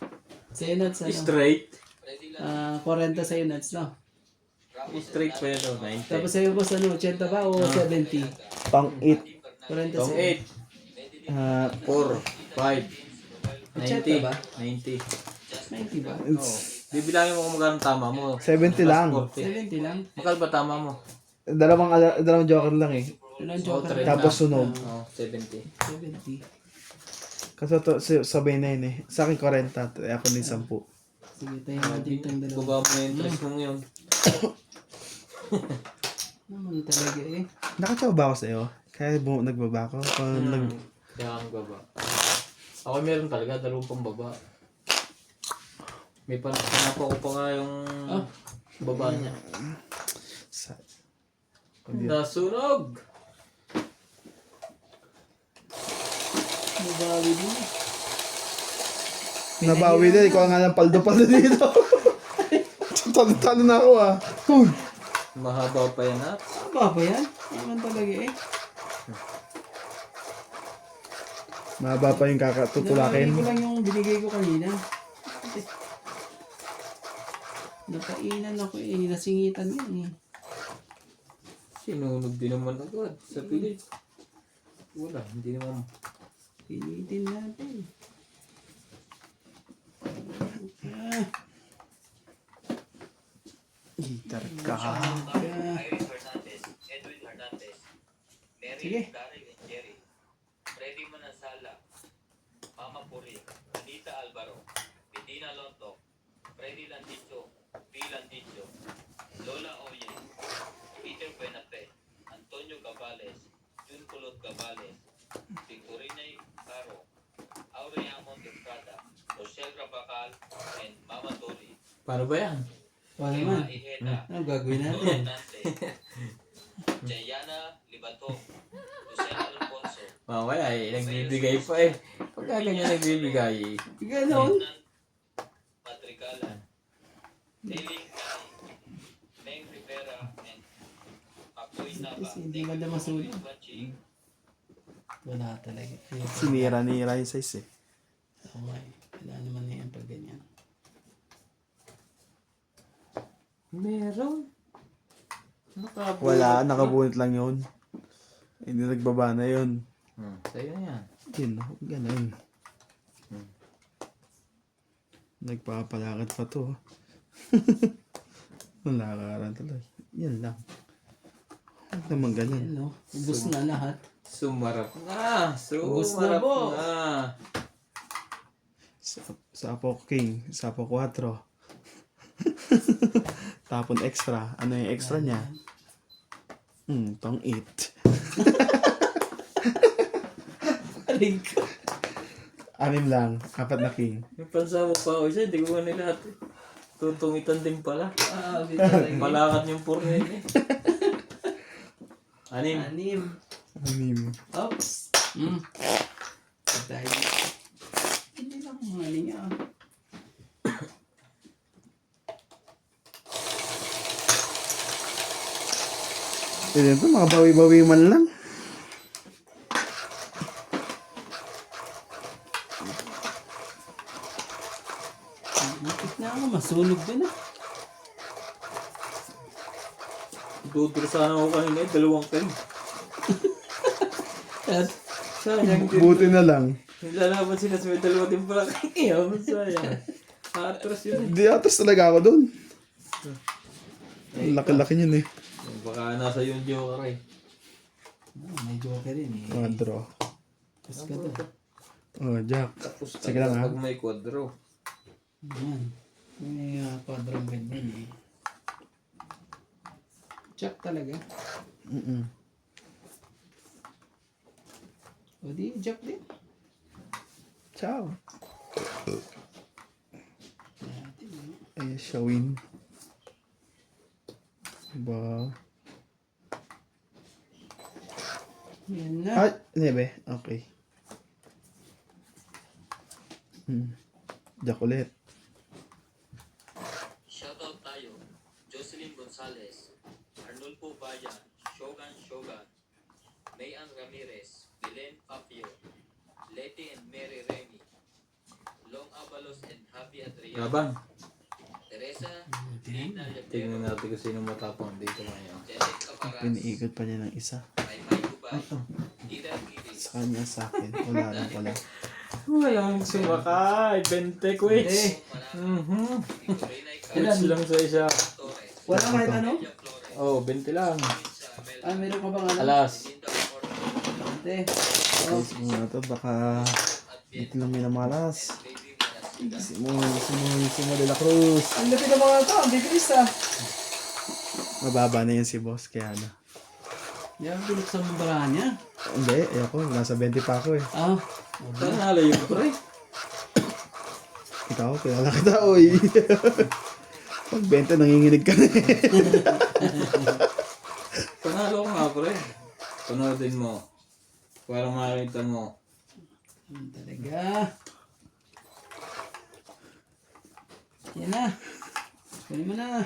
Sa'yo, nuts, ano? Straight. 40 sa'yo, nuts, no? Straight pa yun, 90. Tapos sa'yo boss, ano, 80 ba o 70? Tong 8. 40 Tong sa'yo. 8, Ah, 4, 5, 90, ba? 90. 90 ba? Oh. Bibilangin mo kung magkano tama mo. 70 lang. 40. 70 lang. Magkano ba tama mo? Dalawang joker lang eh. Ilan Oh, joker? 30. Tapos sunog. Oh, 70. 70. Kasi to, sabay na yun eh. Sa akin 40, ako ni 10. Sige, tayo natin itong dalawa. Baba mo yung interest mo yun. Naman talaga eh. Nakatsawa ba ako sa'yo? Kaya nagbaba ako. Kaya kang baba. Ako meron talaga, 2 baba. May panapa ko pa nga yung baba niya. Sa- Nasunog! Mabawi din. Nabawi din. Ikaw nga ng paldo-paldo dito. Talo na ako ah. Mahaba pa yan at. Aba ba yan? Naman talaga eh. Mahaba pa yung kakatutulakin. Nabali ko lang yung binigay ko kanina. Napainan ako eh. Nasingitan yan eh. Sinunog din naman agad sa pilit. Wala, hindi naman. Pinitin natin. Ah, Gitar ka. Iris Hernandez, Edwin Hernandez, Mary Sige. Darrell and Jerry, Freddy Manansala, Mama Puri, Anita Alvaro, Medina Lonto, Freddy Landicho, P. Landicho, Lola Oye, Peter Benape, Antonio Gavales, Jun Kulot Gavales, Victorina Caro, Aurea Monteprada, Rochelle Rabacal, and Mama Tori. Paano ba yan? wala Emma naman. Iheta, Ano gagawin natin? Nante, Jayana Libato, Lucena Alfonso, Mamaya eh, nagbibigay pa eh. Pagka ganyan nagbibigay eh. Ganon. Patricalan, Teling Kani, Meng Rivera, and Akoy Nava. Kasi hindi ka na masulog. Watching. Wala talaga. Sinira-nira yung size eh. Okay. Wala naman na yan pag ganyan. Meron. Wala, nakabunot lang yun. Hindi nagbaba na yun. Sa'yo na yan. Yun, ganun. Nagpapalakad pa to. Malakaran talaga. Yan lang. Huwag naman ganun. Yan no. Ubus na lahat. Sumarap na. Ubus na Sumarap po. na. Sapo king, sapo 4. Tapon extra. Ano yung extra niya? Tong 8. Aling ko. 6 lang. 4 na king. Yung pansama pa ako isa, hindi ko nga lahat eh. Tutungitan din pala. Ah, talaga. Malakat yung purnin eh. 6. Anim. 6. Oops. Dahil. Hindi lang mga niya. Pwede ito, mga bawi-bawi man lang. Ikit na ako. Masunog din ah. Tutulosan ako kanina eh, 2 king. At Sayang din. Buti na lang. Nilalaban sila sa may 2 din pala king. Ewan, sayang. Atras yun eh. Di atas talaga ako doon. Laki-laki yun eh. Baka nasa yung joker eh. may joker rin eh. Quadro. Tapos ka to. Oh, Jack. Tapos Sige lang, ha? pag may quadro. Ayan. May quadrong ganyan eh. Jack talaga. O di, Jack din. Ciao. Ay, showin. Ba. Yan na. Ah, nebe. Okay. Jack ulit. Shoutout tayo. Jocelyn Gonzalez, Arnulfo Bayan, Shogun, Mayan Ramirez, Belen Papio, Leti and Mary Remy, Long Avalos and Happy Adriano, Gabang. Teresa Buti Tingnan natin kung sino matapang dito ngayon. Piniikot pa niya ng isa. Sa kanya, sa akin. Wala rin pala. Walang sumakay. 20 quits. Quits lang sa isa. Wala kahit ano? Oh, 20 lang. Ah, meron ka bang ano? Alas. Ate. Guys, muna to. Baka dito lang may namalas. Simo de la Cruz. Ang lapit ng mga ito. Ang bibilis ah. Mababa na yan si boss. Kaya ano. Yan, binuksan mo barahan niya. Hindi, ayoko. Nasa 20 pa ako eh. Ah. Panalo yung pre. Ikaw, kilala kita, oy. Pag 20, nanginginig ka na eh. Panalo ko nga pre. Panoodin mo. Para makita mo. Talaga. Yan na. Kunin mo na.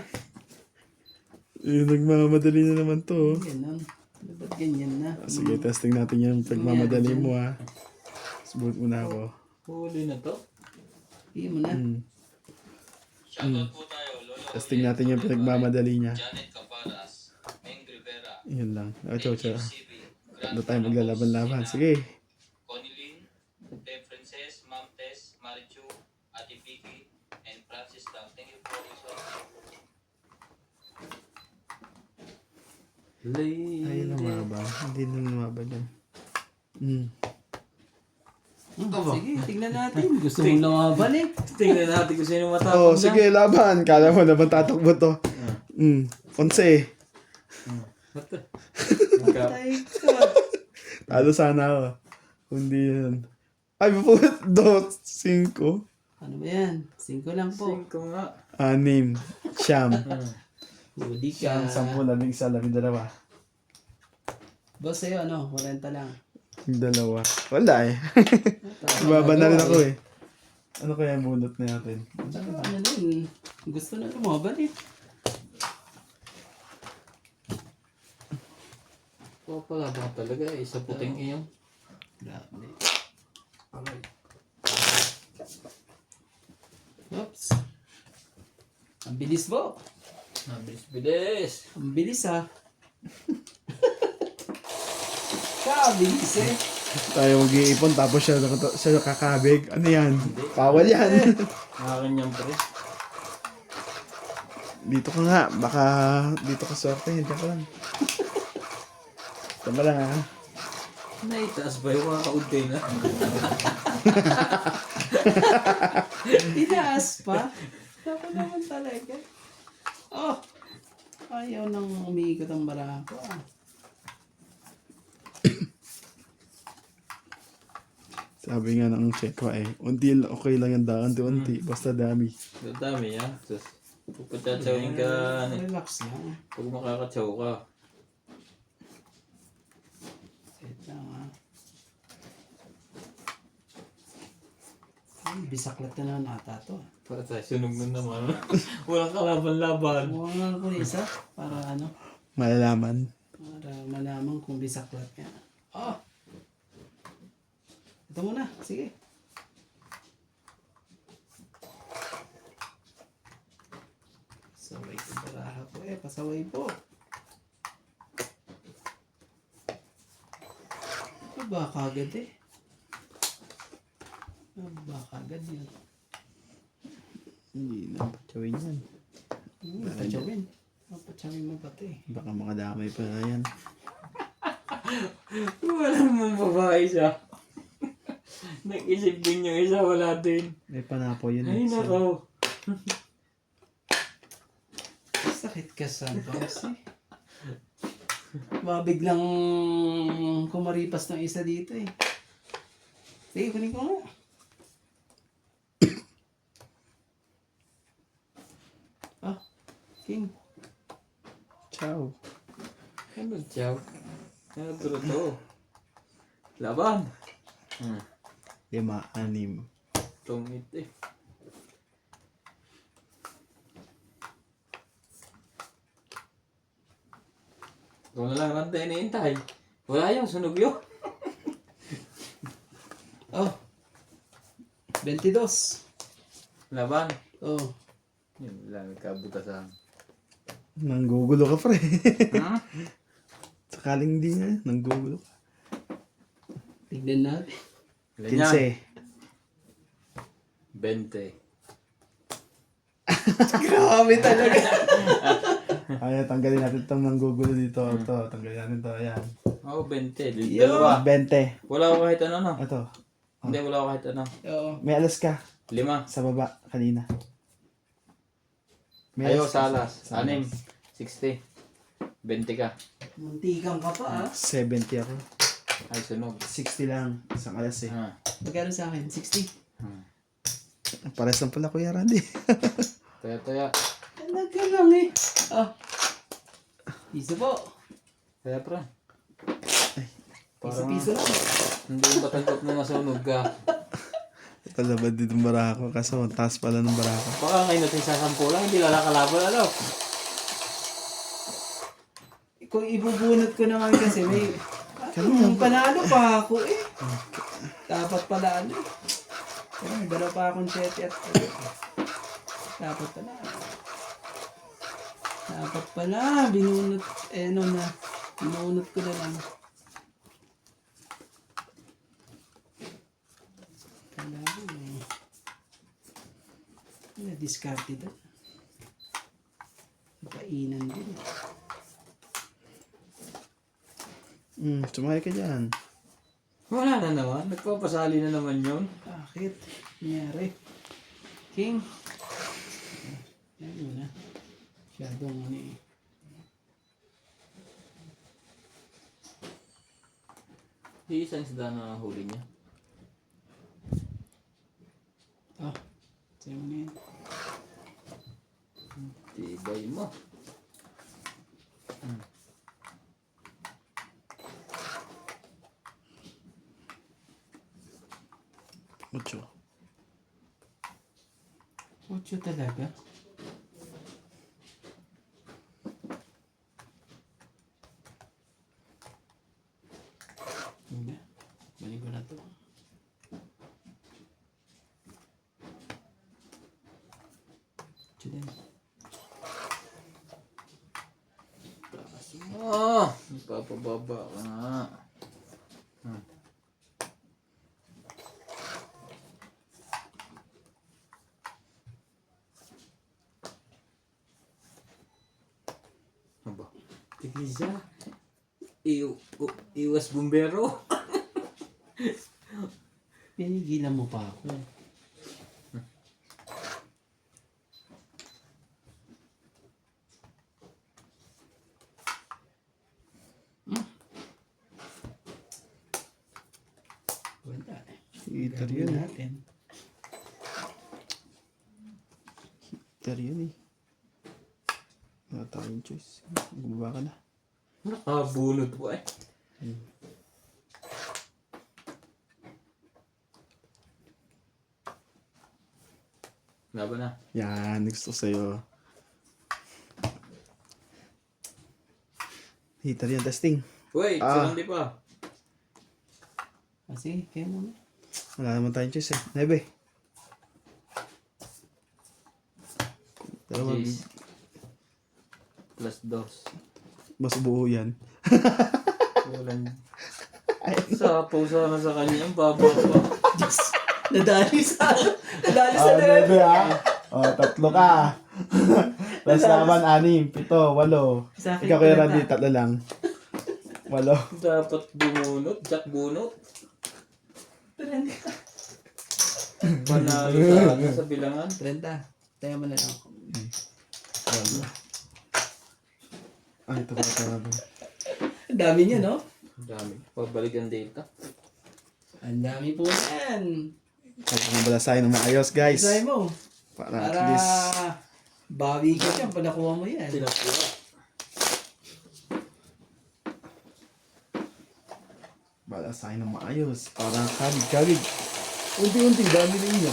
Nagmamadali na naman to. Ganun. Ba't ganyan na? Sige, testing natin yung pagmamadali mo ha. Subuhat muna ako. Huli na to. Hindi mo na. Testing natin yung pagmamadali niya. Janet Caparas, Meng Rivera, Yun lang. Chow, chow. CB, Ano tayo maglalaban-laban. Sige. Conilin, Te Frances, Ma'am Tess, Marichu, Ate Vicky, and Francis Lam. Thank you for always watching. Ayun lang mababa. Hindi lang lumaba dyan. Sige, tingnan natin. Gusto mo lumaban eh. Tingnan natin kung sino matapang Oh, sige, laban. Kala mo naman tatakbo to. 11. Patay ka. Talo sana ako. Hindi yun. Ay, mapulot. 5. Ano ba yan? 5 lang po. 5 nga. 6. Siyam. Huli Siyam, ka. 10, 11, 12. Boss sa'yo ano? 40 lang. Dalawa. Wala eh. Baba na rin ako eh. Ano kaya bunot na natin? Ano din? Gusto na lumaban eh. Pala ba talaga eh. Isa puting iyong. Grabe. Alright. Oops. Ang bilis po. Bilis. Ang bilis ah. Kabilis eh. Tayo mag-iipon tapos siya kakabig. Ano yan? Bawal yan. Akin yan pre. Dito ka nga. Baka dito ka swerte. Diyan ka lang. Tama lang ha. Naitaas ba yung mga kaunti na? Tinaas pa. Ako naman talaga. Oh. Ayaw nang umiikot ang baraha ko ah. Sabi nga ng check ko eh. Okay lang yung daan. Unti. Basta dami. Ang dami yan. Tapos, pagpachatsawin ka, Relax lang. pag makakatsaw ka. Wait lang ah. Ay, bisaklat na naman ata to ah. Para tayo sunog na naman. Walang kalaban-laban. Huwag nga ko isa para ano. Malalaman. Para malaman kung bisaklat ka. Oh! Ito muna. Sige. Pasaway ko baraha ko eh. Pasaway po. Aba kagad eh. Aba kagad yun. Hindi na. Patsawin yan. Patsawin. Patsawin mo pati. Baka makadamay pa na yan. Wala namang babae siya. Nag-isip din yung isa, wala din. May panapo yun. Ay nako. Sakit ka sa boss eh. Baka biglang kumaripas ng isa dito eh. Sige, kunin ko nga. Ah, King. Ciao. Ano siya? Ano to? Laban. 5, 6. Tungit eh. Ikaw na lang ranta iniintay. Wala yung sunog yun. Oh. 22. Laban. Oh. Yun lang, kabutasan. Nanggugulo ka, pre. Ha? Sakaling hindi nga, nanggugulo ka. Tignan natin. Ilan yan? 15. 20. Grabe talaga. Ayan, tanggalin natin itong nanggugulo dito. Ito, tanggalin natin ito. Ayan. Oo, 20. Yo. Dalawa. 20. Wala ako kahit ano, no? Ito. Hindi, wala ako kahit ano. Oo. May alas ka 5. sa baba kanina. Ayaw, ka salas. sa- 6. 60. 20 ka. Muntikan ka pa ah. 70 ako. Ay, sunog. 60 lang. Isang alas eh. Ha. Magkano sa akin? 60? Pares lang pala, Kuya Randy. Taya. Talaga lang eh. Ah. Piso po. Taya, pre. Parang Piso-piso lang. hindi ba tagkot na nasunog ka? Palabad dito ng barako. Kaso, ang taas pala ng barako. Baka ngayon natin sa 10 lang, hindi lalakalaban, ano? Kung ibubunot ko naman kasi may... Kung panalo pa ako eh. Dapat pala ano. Pero may dalawa pa akong 7 at dapat pala. Dapat pala. Binunot. Eh no na. Binunot ko na lang. Kala ko eh. Na-discarded doon. Kainan din. Sumakay ka dyan. Wala na naman. Nagpapasali na naman yun. Bakit? Nangyari? King? Yan mo na. Masyadong ano eh. Di isang isda na huli niya. Ah, sa'yo mo na yan. Tibay mo. Mucho. 8 talaga? Hindi. Balik ko na to. Diyan. Taas mo. Nagpapababa ka nga. Aba. Tigisa. Iwas bumbero. Pinigilan mo pa ako. Wala eh. Heater Gagawin yun eh. natin. Heater yun eh. Wala tayong choice. Bumaba ka na. Nakabunod po eh. Laban na. Yan, gusto ko sa'yo. Heater yan, testing. Wait, silang di pa. Kasi, kaya mo na. Wala naman tayong choice eh. Nebe. Dalawa. Jeez. Plus dos. Mas buo yan. Walang... Sa pausa na sa kanya, ang baba pa. Diyos, nadali sa Ah, Nebe ah. Oh, 3 ka. Last naman, 6, 7, 8. Sa akin, Ikaw Kuya 30. Randy, 3 lang. 8. Dapat bumunot, jack bunot. Panalo sa bilangan. 30. Tayo mo na lang. Ay, ito ba ito? Ang dami niya, no? Ang dami. Pabalik ang data. Ang dami po yan. Huwag mong balasahin ng maayos, guys. Isay mo. Para at Para least... bawi ka dyan pag nakuha mo yan. Sinakuha. Balasahin ng maayos. Para kabig-kabig. Unti-unti, dami ninyo.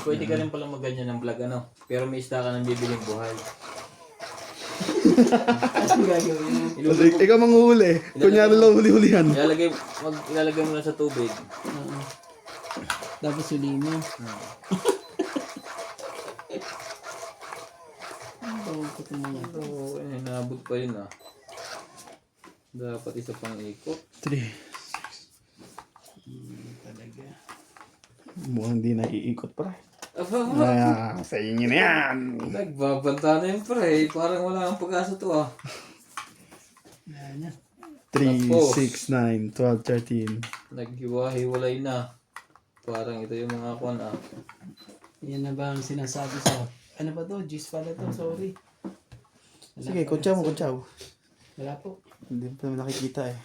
Pwede ka rin pala maganyan ng vlog, ano? Pero may isda ka nang bibiling buhay. Ano gagawin mo? Ilulubog. Ikaw manguhuli. Kunyari lang huli-hulihan. Ilalagay mo lang sa tubig. Oo. Tapos huli mo. ikot mo nga. Pero hinabot pa yun ah. Dapat isa pang ikot. 3. Talaga. Mukhang di naiikot pa. Aba, Sa inyo na yan. nagbabanta na yun pre. Parang wala kang pag-asa to ah. Yan na. 3, Tapos. 6, 9, 12, 13. Naghiwa-hiwalay na. Parang ito yung mga kon ah. Yan na ba ang sinasabi sa... Ano ba to? Gis pala to. Sorry. Wala Sige, pala. kuntsaw mo, kuntsaw. Wala po. Hindi pa naman nakikita eh.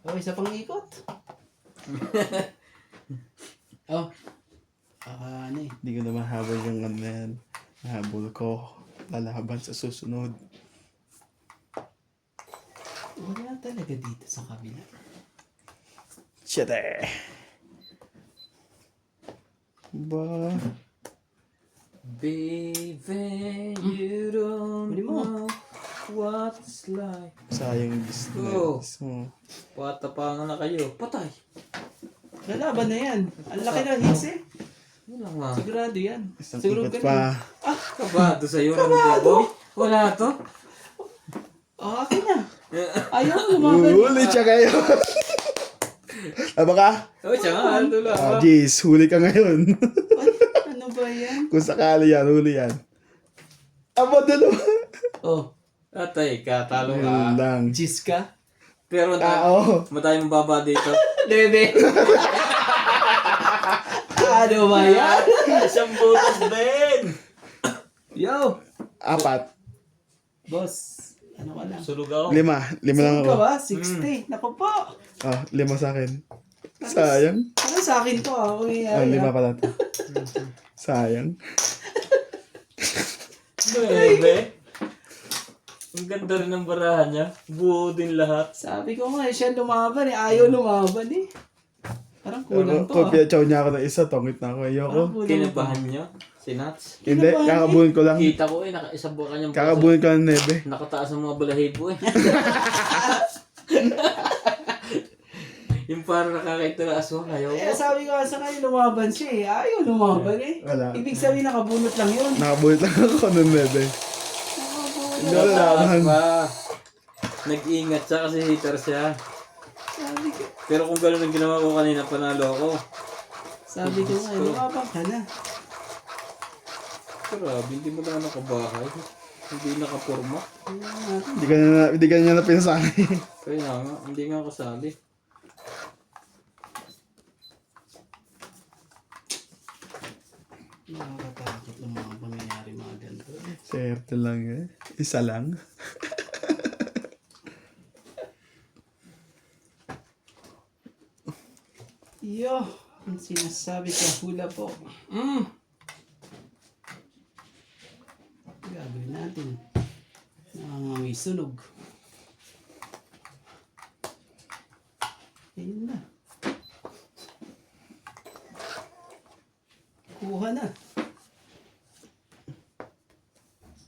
Oh, isa pang ikot. Oh. Ano eh. Hindi ko na mahabol yung ano na yan. Mahabol ko. Lalaban sa susunod. Wala talaga dito sa kabila. Shit eh. Ba? Baby, you don't Huli mo. know what it's like. Sayang yung business mo. Patapangan na kayo. Patay. Lalaban na yan. Ang laki ng hits eh. Wala nga. Sigurado yan. Isang Siguro ikot ganun. pa. Kabado sa'yo, Randy boy. Wala to. Oh, akin na. Ayaw, lumaban. Huli siya kayo. Aba ka? Oh, siya nga. Ito lang. Ah, jeez, huli ka ngayon. Ay, ano ba yan? Kung sakali yan, huli yan. Aba, dalawa. Oh, Atay ka, talo Yun ka. lang. gis ka? Pero Oo. matay mong baba dito. Lebe. Ano ba yan? Isang butas din. Yo. 4. Boss, ano ka lang? Sulog ako. 5. 5 lang Sino ako. ka ba? 60. Naku po. 5 sa akin. Sayang. Ano sa akin to ah? Ah, 5 pala to. Sayang. Bebe. Ang ganda rin ng barahan niya. Buo din lahat. Sabi ko nga, siya lumaban eh. Ayaw lumaban eh. Parang kulang to ah. Kopya chow niya ako ng isa. Tongit na ako. Ayoko. Parang kulang to. Kinabahan niyo? Si Nats? Hindi, kakabuhin ko lang. Kita ko eh, nakaisang buka kanyang Kakabuhin ko ng nebe. Nakataas ang mga balahibo eh. Yung parang nakakaita na aswang, ayaw Eh, ko. sabi ko nga sa kanya, lumaban siya eh. Ayaw lumaban eh. Wala. Ibig sabihin, nakabunot lang yun. Nakabuhin lang ako ng nebe. Hindi ako Nakataas laban. pa. Nag-iingat siya kasi hater siya. Sabi ko, Pero kung gano'n ang ginawa ko kanina, panalo ako. sabi ko nga, lumaban ka na. Grabe, hindi mo na nakabahay. Hindi nakapurma. Hindi ka niya na pinasali. Kaya nga, hindi nga kasali. Nakakatakot ng mga pangyayari mga ganito. Swerte lang eh. Isa lang. Yo, ang sinasabi ka, hula po. Gagawin natin. Nangangawi sunog. Ayun na. Kuha na.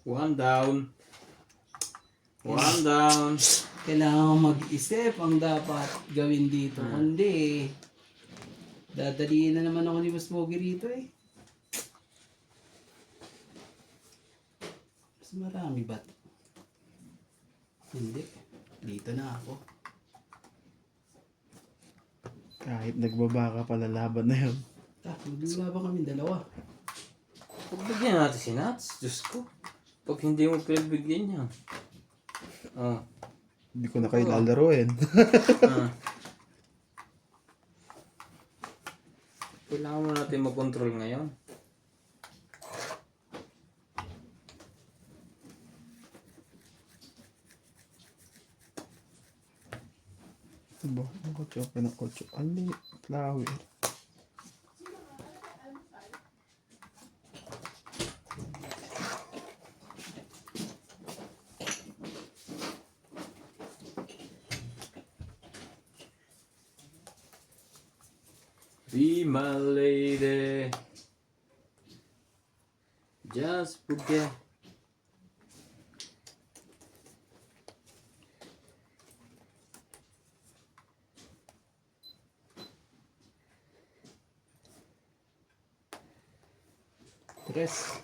One down. One down. Kailangan mag-isip ang dapat gawin dito. Kundi, dadaliin na naman ako ni Boss Pogi rito eh. Mas marami ba? Hindi. Dito na ako. Kahit nagbaba ka pala laban na yun. Maglalaban kami dalawa. Pagbigyan natin si Nats. Diyos ko. Pag hindi mo pinagbigyan niya. Oh. Hindi ko na kayo lalaroin. Ah. Kailangan mo natin mag-control ngayon. Diba? Ang kotso, pinakotso. Ali, flower. Be my lady. Just forget. Tres.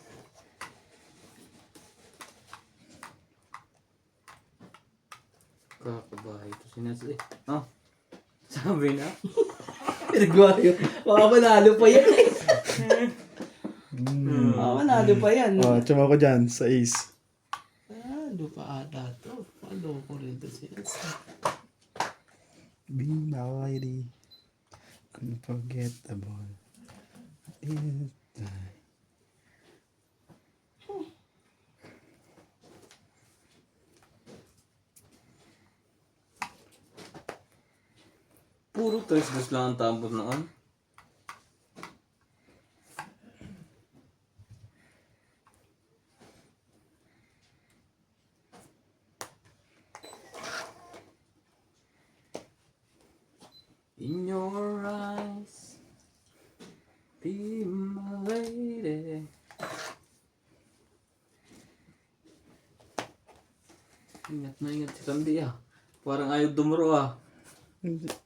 Kakabahay ito sinasli. Oh. Sabi na. Pirgwayo. Baka manalo pa yan. Baka manalo pa yan. Oh, tsama ko dyan sa ace. Ano pa ata to? Maloko rin to sila. Be mighty. Unforgettable. Is die. Puro 3 lang ang tambot noon. In your eyes, be my lady. Ingat na ingat si Kandi ah. Parang ayaw dumuro ah.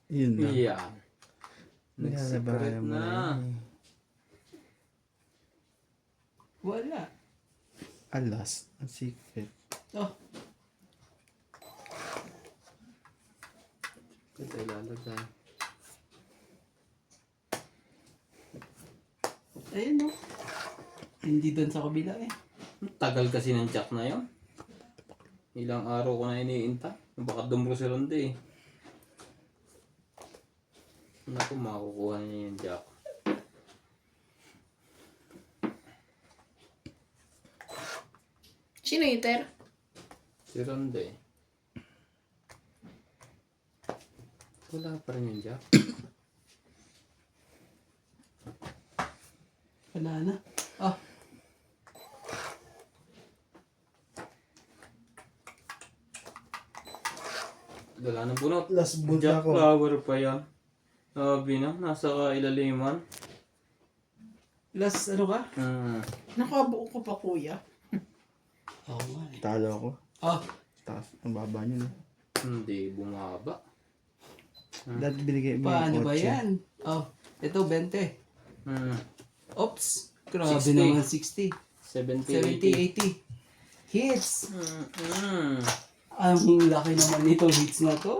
Yun lang. Iyan. Nag-secret Nilalabanan mo na. yan eh. Wala. Alas, ang secret. Oh, Ito ilalagay. ayun no. Hindi doon sa kabila eh. Ang tagal kasi ng jack na yon. Ilang araw ko na iniinta. Baka dumuro si Ronde eh. Naku, makukuha niya yung jack. Sino iter? Si Ronde. Wala pa rin yung jack. Wala na. Ah, Wala nang bunot. Last boot Jack ako. flower pa yan. Sabi na, nasa kailaliman. last ano ka? Nakabuo ko pa kuya. Oo nga eh. Talo ako. Ah, Taas. Ang baba niyo no. Hindi bumaba. Dati binigay mo paano yung ba kotse. yan? Oh, ito 20. Oops. Grabe 60. naman 60. 70, 70, 80. Hits. Mm-mm. Ang laki naman nito hits na to.